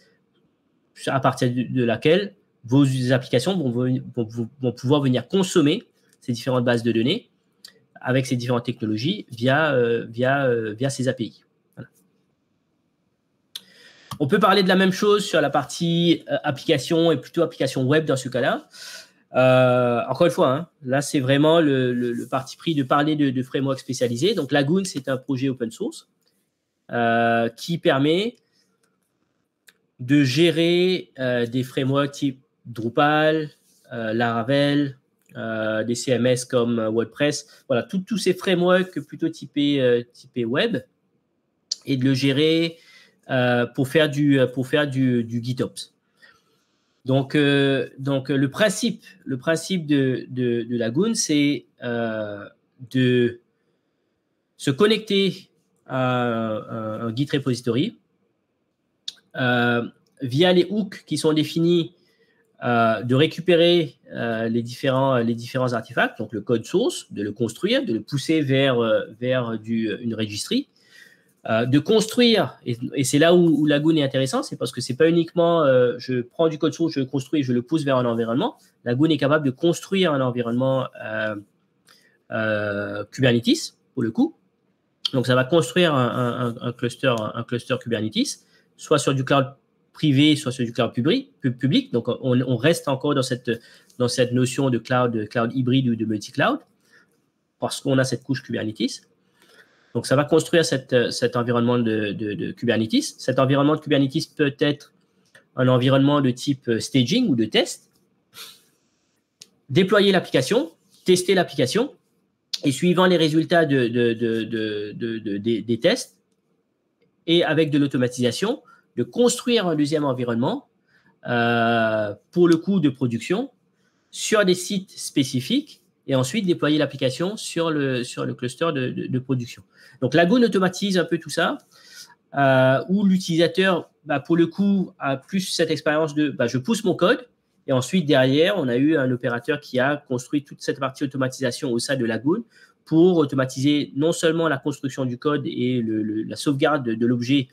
à partir de laquelle vos applications vont pouvoir venir consommer ces différentes bases de données avec ces différentes technologies via ces API. Voilà. On peut parler de la même chose sur la partie application et plutôt application web dans ce cas-là. Encore une fois, hein, là, c'est vraiment le parti pris de parler de frameworks spécialisés. Donc, Lagoon, c'est un projet open source qui permet de gérer des frameworks type Drupal, Laravel, des CMS comme WordPress. Voilà, tous ces frameworks plutôt typés web et de le gérer pour faire du GitOps. Donc, le principe de Lagoon, c'est de se connecter à un Git repository via les hooks qui sont définis, de récupérer les différents artefacts, donc le code source, de le construire, de le pousser vers une registry, de construire, et c'est là où Lagoon est intéressant, c'est parce que c'est pas uniquement je prends du code source, je le construis, je le pousse vers un environnement. Lagoon est capable de construire un environnement Kubernetes, pour le coup. Donc, ça va construire un cluster Kubernetes, soit sur du cloud privé, soit sur du cloud public. Donc, on reste encore dans cette notion de cloud hybride ou de multi-cloud, parce qu'on a cette couche Kubernetes. Donc, ça va construire cet environnement de Kubernetes. Cet environnement de Kubernetes peut être un environnement de type staging ou de test. Déployer l'application, tester l'application, et suivant les résultats des tests, et avec de l'automatisation, de construire un deuxième environnement, pour le coup de production, sur des sites spécifiques, et ensuite déployer l'application sur le cluster de production. Donc, Lagoon automatise un peu tout ça, où l'utilisateur, pour le coup, a plus cette expérience de je pousse mon code, et ensuite, derrière, on a eu un opérateur qui a construit toute cette partie automatisation au sein de Lagoon pour automatiser non seulement la construction du code et la sauvegarde de l'objet,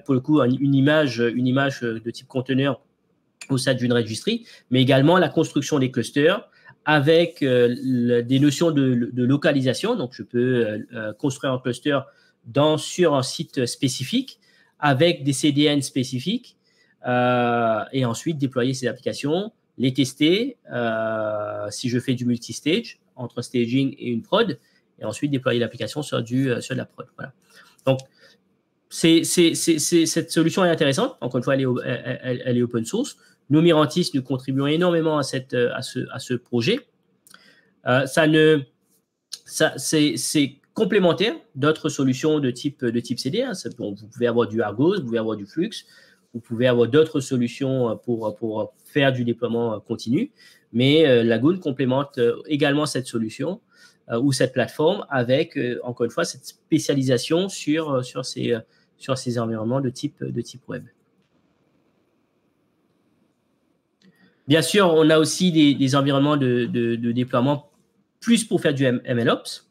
pour le coup, une image de type conteneur au sein d'une registry, mais également la construction des clusters, avec des notions de localisation. Donc, je peux construire un cluster sur un site spécifique avec des CDN spécifiques et ensuite déployer ces applications, les tester si je fais du multistage entre staging et une prod, et ensuite déployer l'application sur de la prod. Voilà. Donc, cette solution est intéressante. Encore une fois, elle est open source. Nous, Mirantis, nous contribuons énormément à ce projet. C'est complémentaire d'autres solutions de type CD. Hein. Vous pouvez avoir du Argos, vous pouvez avoir du Flux, vous pouvez avoir d'autres solutions pour faire du déploiement continu. Mais Lagoon complémente également cette solution ou cette plateforme avec, encore une fois, cette spécialisation sur ces environnements de type web. Bien sûr, on a aussi des environnements de déploiement plus pour faire du MLOps.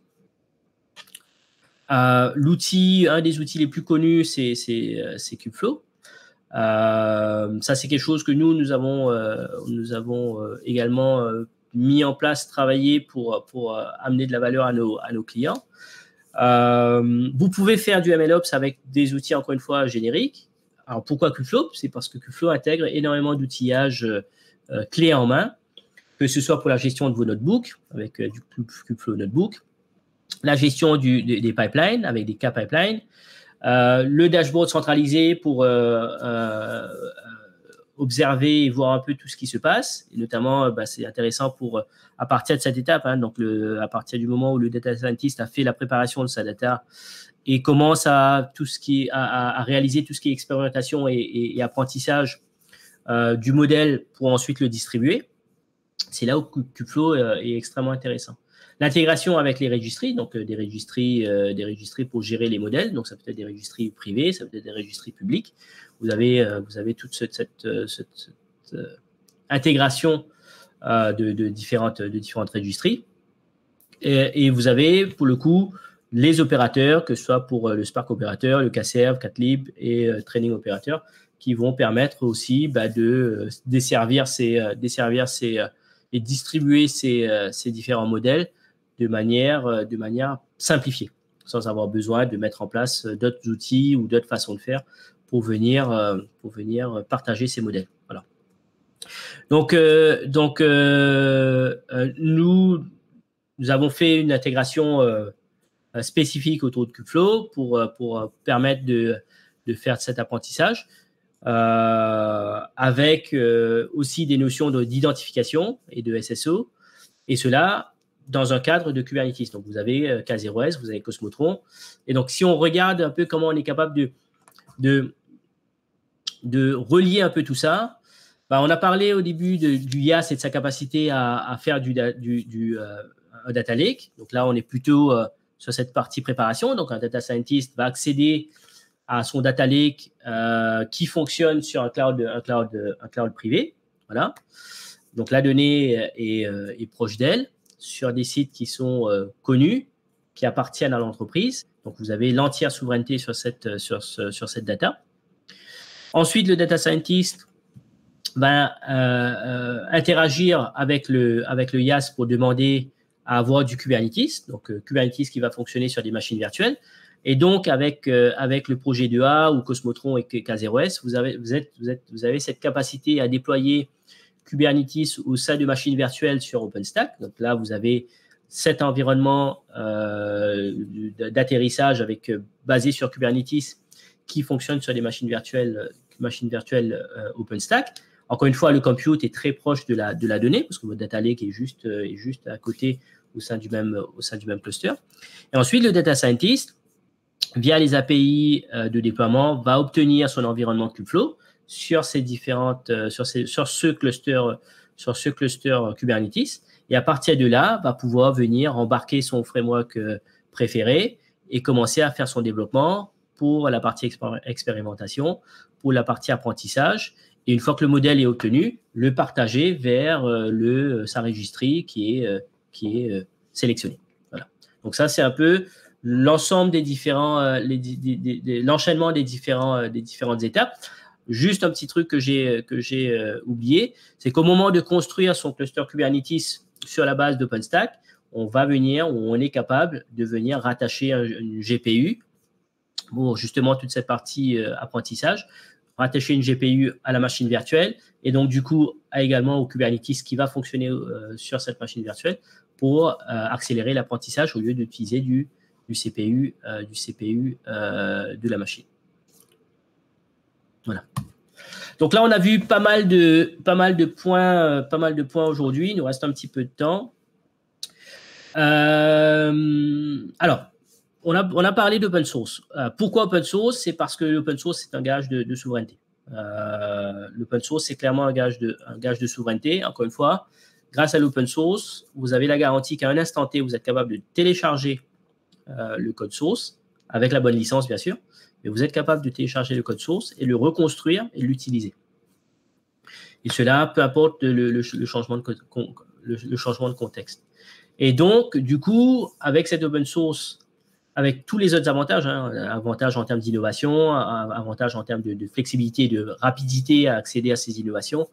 Un des outils les plus connus, c'est Kubeflow. Ça, c'est quelque chose que nous avons également mis en place, travaillé pour amener de la valeur à nos clients. Vous pouvez faire du MLOps avec des outils, encore une fois, génériques. Alors, pourquoi Kubeflow? C'est parce que Kubeflow intègre énormément d'outillages clés en main, que ce soit pour la gestion de vos notebooks, avec du Kubeflow Notebook, la gestion des pipelines, avec des K-pipelines, le dashboard centralisé pour observer et voir un peu tout ce qui se passe. Et notamment, c'est intéressant à partir de cette étape, hein, donc à partir du moment où le data scientist a fait la préparation de sa data et commence à réaliser tout ce qui est expérimentation et apprentissage du modèle pour ensuite le distribuer. C'est là où Kubeflow est extrêmement intéressant. L'intégration avec les registries, donc des registries pour gérer les modèles, donc ça peut être des registries privées, ça peut être des registries publiques. Vous avez toute cette intégration de différentes registries. Et vous avez, pour le coup, les opérateurs, que ce soit pour le Spark opérateur, le KServe, Catlib et Training opérateur, qui vont permettre aussi de desservir et distribuer ces différents modèles de manière simplifiée, sans avoir besoin de mettre en place d'autres outils ou d'autres façons de faire pour venir partager ces modèles. Voilà. Donc nous avons fait une intégration spécifique autour de Kubeflow pour permettre de faire cet apprentissage avec aussi des notions d'identification et de SSO, et cela dans un cadre de Kubernetes. Donc, vous avez K0S, vous avez Cosmotron. Et donc, si on regarde un peu comment on est capable de relier un peu tout ça, on a parlé au début du YAS et de sa capacité à faire un data lake. Donc là, on est plutôt sur cette partie préparation. Donc, un data scientist va accéder à son data lake qui fonctionne sur un cloud privé. Voilà. Donc, la donnée est proche d'elle, sur des sites qui sont connus, qui appartiennent à l'entreprise. Donc, vous avez l'entière souveraineté sur cette data. Ensuite, le data scientist va interagir avec le YAS pour demander à avoir du Kubernetes. Donc, Kubernetes qui va fonctionner sur des machines virtuelles. Et donc, avec le projet 2A ou Cosmotron et K0S, vous avez cette capacité à déployer Kubernetes au sein de machines virtuelles sur OpenStack. Donc là, vous avez cet environnement d'atterrissage basé sur Kubernetes qui fonctionne sur des machines virtuelles OpenStack. Encore une fois, le compute est très proche de la donnée parce que votre data lake est juste à côté au sein du même cluster. Et ensuite, le data scientist, via les API de déploiement, va obtenir son environnement Kubeflow sur ce cluster Kubernetes, et à partir de là, va pouvoir venir embarquer son framework préféré et commencer à faire son développement pour la partie expérimentation, pour la partie apprentissage, et une fois que le modèle est obtenu, le partager vers sa registrie qui est sélectionnée. Voilà. Donc ça, c'est un peu l'ensemble des l'enchaînement des différentes étapes. Juste un petit truc que j'ai oublié, c'est qu'au moment de construire son cluster Kubernetes sur la base d'OpenStack, on est capable de venir rattacher une GPU pour justement toute cette partie apprentissage, rattacher une GPU à la machine virtuelle et donc du coup également au Kubernetes qui va fonctionner sur cette machine virtuelle pour accélérer l'apprentissage au lieu d'utiliser du CPU de la machine. Voilà. Donc là, on a vu pas mal de points aujourd'hui. Il nous reste un petit peu de temps. Alors, on a parlé d'open source. Pourquoi open source? C'est parce que l'open source, c'est un gage de souveraineté. L'open source, c'est clairement un gage de souveraineté. Encore une fois, grâce à l'open source, vous avez la garantie qu'à un instant T, vous êtes capable de télécharger le code source, avec la bonne licence, bien sûr, mais vous êtes capable de télécharger le code source et le reconstruire et l'utiliser. Et cela, peu importe le changement de contexte. Et donc, du coup, avec cette open source, avec tous les autres avantages, avantages en termes d'innovation, avantages en termes de flexibilité, de rapidité à accéder à ces innovations,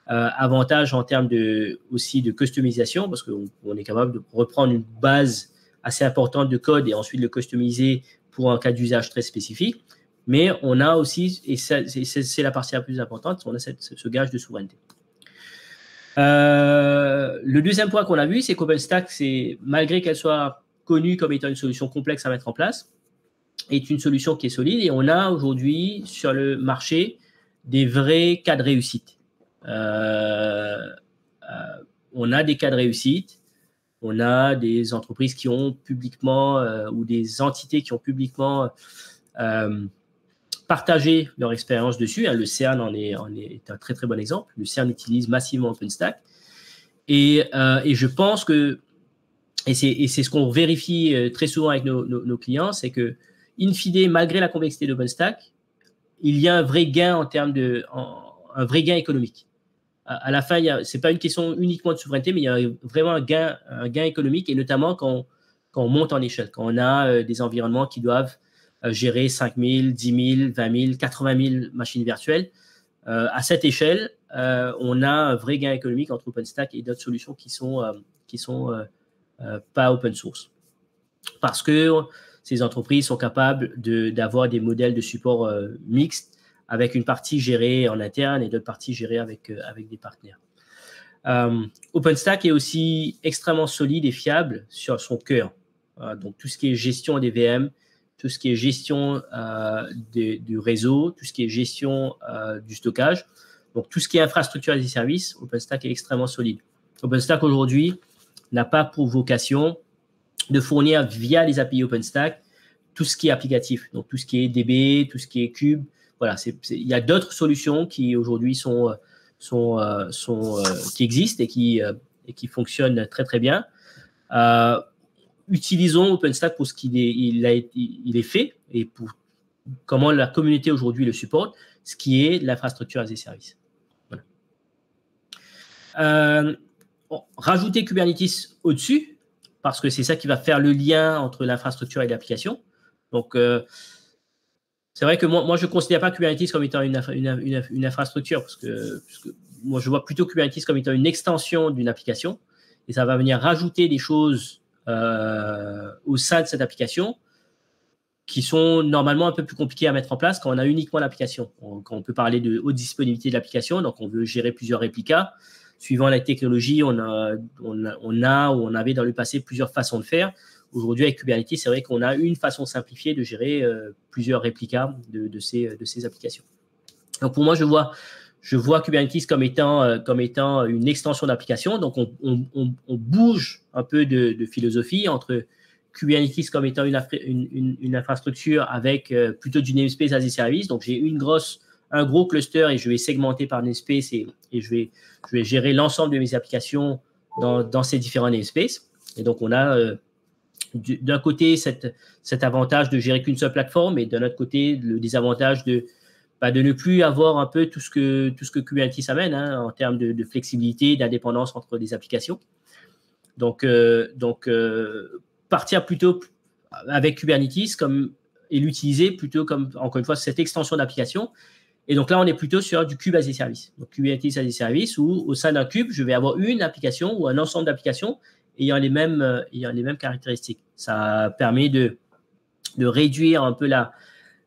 avantages en termes aussi de customisation, parce qu'on est capable de reprendre une base assez importante de code et ensuite le customiser pour un cas d'usage très spécifique. Mais on a aussi, et c'est la partie la plus importante, on a ce gage de souveraineté. Le deuxième point qu'on a vu, c'est qu'OpenStack, malgré qu'elle soit connue comme étant une solution complexe à mettre en place, est une solution qui est solide, et on a aujourd'hui sur le marché des vrais cas de réussite. On a des cas de réussite. On a des entreprises qui ont publiquement ou des entités qui ont publiquement partager leur expérience dessus. Le CERN en est un très, très bon exemple. Le CERN utilise massivement OpenStack. Et je pense que, et c'est ce qu'on vérifie très souvent avec nos clients, c'est que, in fine, malgré la complexité d'OpenStack, il y a un vrai gain un vrai gain économique. À la fin, ce n'est pas une question uniquement de souveraineté, mais il y a vraiment un gain économique, et notamment quand on monte en échelle, quand on a des environnements qui doivent gérer 5 000, 10 000, 20 000, 80 000 machines virtuelles. À cette échelle, on a un vrai gain économique entre OpenStack et d'autres solutions qui sont pas open source. Parce que ces entreprises sont capables d'avoir des modèles de support mixtes, avec une partie gérée en interne et d'autres parties gérées avec des partenaires. OpenStack est aussi extrêmement solide et fiable sur son cœur. Donc, tout ce qui est gestion des VM, tout ce qui est gestion du réseau, tout ce qui est gestion du stockage. Donc, tout ce qui est infrastructure et services, OpenStack est extrêmement solide. OpenStack, aujourd'hui, n'a pas pour vocation de fournir via les API OpenStack tout ce qui est applicatif. Donc, tout ce qui est DB, tout ce qui est Cube. Voilà, il y a d'autres solutions qui, aujourd'hui, qui existent et qui fonctionnent très, très bien. Utilisons OpenStack pour ce qu'il est fait et pour comment la communauté aujourd'hui le supporte, ce qui est l'infrastructure as a service. Voilà. Rajouter Kubernetes au-dessus, parce que c'est ça qui va faire le lien entre l'infrastructure et l'application. Donc, c'est vrai que moi, je ne considère pas Kubernetes comme étant une infrastructure, parce que moi, je vois plutôt Kubernetes comme étant une extension d'une application, et ça va venir rajouter des choses au sein de cette application qui sont normalement un peu plus compliquées à mettre en place quand on a uniquement l'application. Quand on peut parler de haute disponibilité de l'application, donc on veut gérer plusieurs réplicas. Suivant la technologie, on avait dans le passé plusieurs façons de faire. Aujourd'hui, avec Kubernetes, c'est vrai qu'on a une façon simplifiée de gérer plusieurs réplicas de ces applications. Donc, pour moi, je vois Kubernetes comme étant une extension d'application. Donc, on bouge un peu de philosophie entre Kubernetes comme étant une infrastructure avec plutôt du namespace as a service. Donc, j'ai un gros cluster et je vais segmenter par namespace et je vais gérer l'ensemble de mes applications dans ces différents namespaces. Et donc, on a d'un côté cet avantage de gérer qu'une seule plateforme et d'un autre côté le désavantage de ne plus avoir un peu tout ce que Kubernetes amène en termes de flexibilité, d'indépendance entre les applications. Donc, partir plutôt avec Kubernetes et l'utiliser plutôt comme, encore une fois, cette extension d'application. Et donc là, on est plutôt sur du Kube as a service. Donc, Kubernetes as a service où au sein d'un Kube, je vais avoir une application ou un ensemble d'applications ayant les mêmes caractéristiques. Ça permet de réduire un peu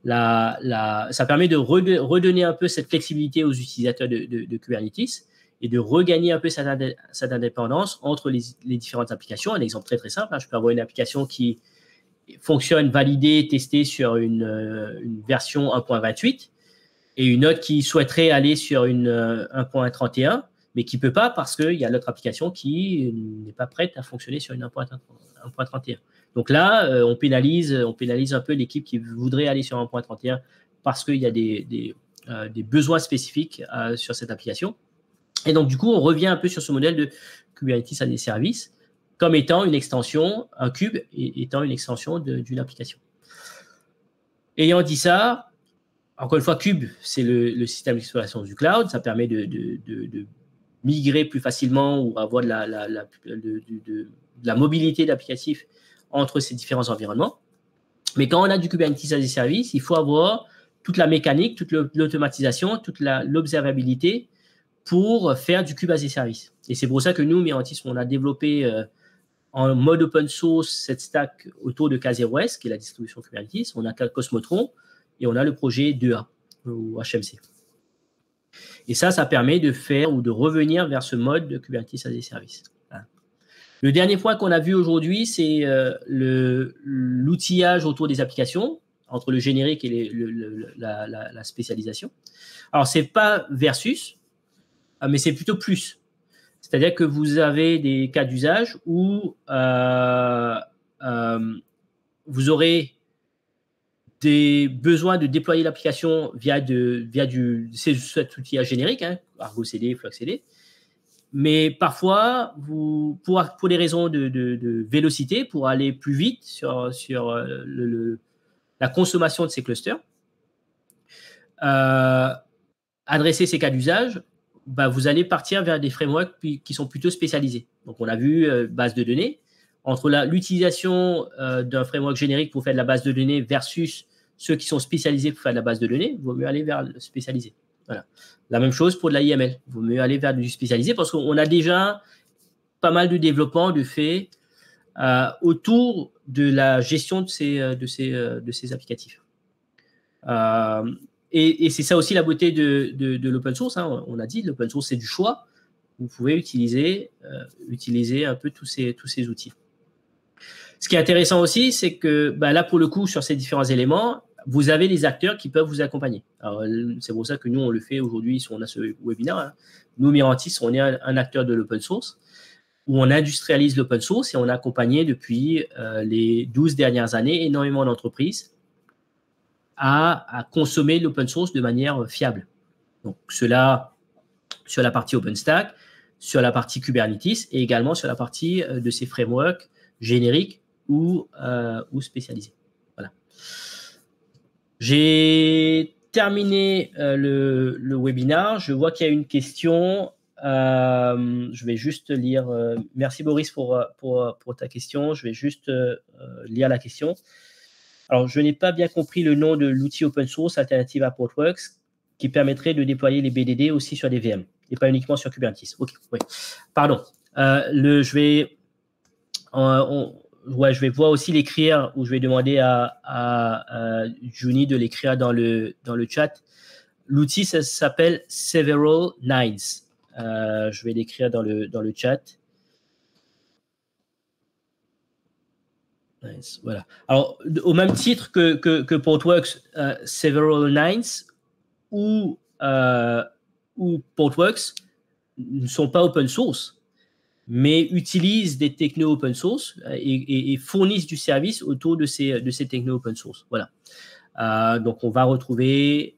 ça permet de redonner un peu cette flexibilité aux utilisateurs de Kubernetes et de regagner un peu cette indépendance entre les différentes applications. Un exemple très, très simple, je peux avoir une application qui fonctionne, validée, testée sur une version 1.28 et une autre qui souhaiterait aller sur une 1.31, mais qui ne peut pas parce qu'il y a l'autre application qui n'est pas prête à fonctionner sur une 1.31. Donc là, on pénalise un peu l'équipe qui voudrait aller sur 1.31 parce qu'il y a des besoins spécifiques sur cette application. Et donc, du coup, on revient un peu sur ce modèle de Kubernetes as a service comme étant une extension, un Kube étant une extension d'une application. Ayant dit ça, encore une fois, Kube, c'est le système d'exploitation du cloud. Ça permet de migrer plus facilement ou avoir de la mobilité d'applicatifs entre ces différents environnements. Mais quand on a du Kubernetes as a service, il faut avoir toute la mécanique, toute l'automatisation, toute l'observabilité pour faire du Kube as a service. Et c'est pour ça que nous, Mirantis, on a développé en mode open source cette stack autour de K0S, qui est la distribution Kubernetes. On a Cosmotron et on a le projet 2A ou HMC. Et ça permet de faire ou de revenir vers ce mode de Kubernetes as a service. Le dernier point qu'on a vu aujourd'hui, c'est l'outillage autour des applications, entre le générique et la spécialisation. Alors, ce n'est pas versus, mais c'est plutôt plus. C'est-à-dire que vous avez des cas d'usage où vous aurez des besoins de déployer l'application via cet outillage générique, hein, Argo CD, Flux CD. Mais parfois, pour des raisons de vélocité, pour aller plus vite sur la consommation de ces clusters, adresser ces cas d'usage, bah, vous allez partir vers des frameworks qui sont plutôt spécialisés. Donc, on a vu base de données. Entre l'utilisation d'un framework générique pour faire de la base de données versus ceux qui sont spécialisés pour faire de la base de données, il vaut mieux aller vers le spécialisé. Voilà. La même chose pour de la IML. Il vaut mieux aller vers du spécialisé parce qu'on a déjà pas mal de développement de fait autour de la gestion de ces applicatifs. Et c'est ça aussi la beauté de l'open source. Hein. On a dit, l'open source, c'est du choix. Vous pouvez utiliser un peu tous ces outils. Ce qui est intéressant aussi, c'est que bah, là, pour le coup, sur ces différents éléments, vous avez les acteurs qui peuvent vous accompagner. C'est pour ça que nous, on le fait aujourd'hui, on a ce webinaire. Hein. Nous, Mirantis, on est un acteur de l'open source où on industrialise l'open source et on a accompagné depuis les 12 dernières années énormément d'entreprises à consommer l'open source de manière fiable. Donc, cela sur la partie OpenStack, sur la partie Kubernetes et également sur la partie de ces frameworks génériques ou spécialisés. Voilà. J'ai terminé le webinaire. Je vois qu'il y a une question. Je vais juste lire. Merci Boris pour ta question. Je vais juste lire la question. Alors, je n'ai pas bien compris le nom de l'outil open source alternative à Portworx qui permettrait de déployer les BDD aussi sur des VM et pas uniquement sur Kubernetes. Ok, oui. Pardon. Je vais voir aussi l'écrire ou je vais demander à Juni de l'écrire dans le chat. L'outil, ça s'appelle Several Nines. Je vais l'écrire dans le chat. Nice, voilà. Alors, au même titre que Portworx, Several Nines ou Portworx ne sont pas open source, mais utilisent des technos open source et fournissent du service autour de ces technos open source. Voilà. Donc, on va retrouver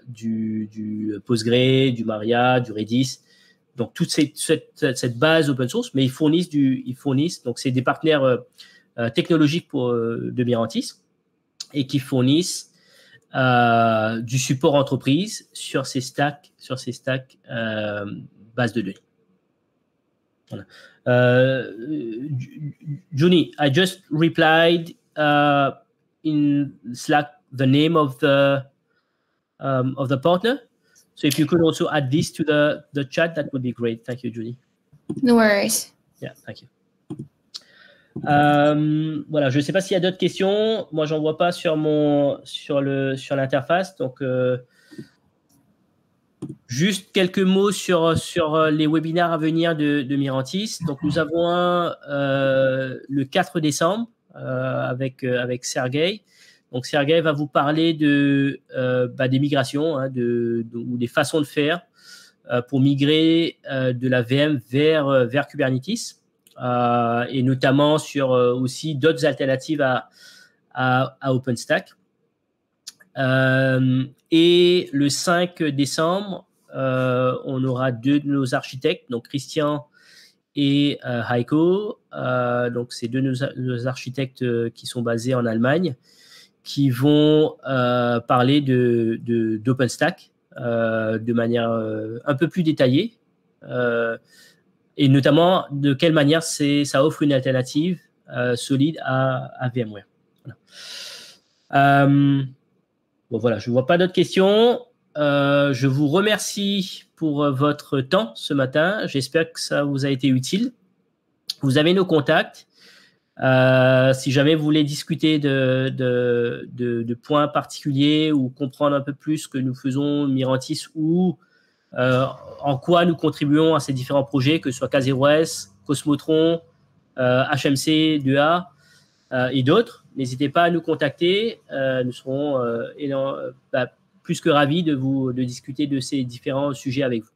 du Postgre, du Maria, du Redis. Donc, toute cette base open source, mais ils fournissent. Donc, c'est des partenaires technologiques de Mirantis et qui fournissent du support entreprise sur ces stacks bases de données. Voilà. Juni, I just replied in Slack the name of the partner. So if you could also add this to the chat, that would be great. Thank you, Juni. No worries. Yeah, thank you. Voilà, je ne sais pas s'il y a d'autres questions. Moi, j'en vois pas sur l'interface. Donc, juste quelques mots sur les webinaires à venir de Mirantis. Donc, nous avons un le 4 décembre avec Sergei. Donc, Sergei va vous parler des migrations ou des façons de faire pour migrer de la VM vers Kubernetes. Et notamment sur aussi d'autres alternatives à OpenStack. Et le 5 décembre, on aura deux de nos architectes, donc Christian et Heiko. Donc, c'est deux de nos architectes qui sont basés en Allemagne, qui vont parler d'OpenStack de manière un peu plus détaillée. Et notamment, de quelle manière ça offre une alternative solide à VMware. Voilà. Bon, voilà, je ne vois pas d'autres questions. Je vous remercie pour votre temps ce matin. J'espère que ça vous a été utile. Vous avez nos contacts. Si jamais vous voulez discuter de points particuliers ou comprendre un peu plus ce que nous faisons, Mirantis, ou en quoi nous contribuons à ces différents projets, que ce soit K0S, Cosmotron, HMC, 2A et d'autres, n'hésitez pas à nous contacter. Nous serons plus que ravis de discuter de ces différents sujets avec vous.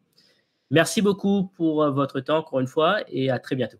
Merci beaucoup pour votre temps, encore une fois, et à très bientôt.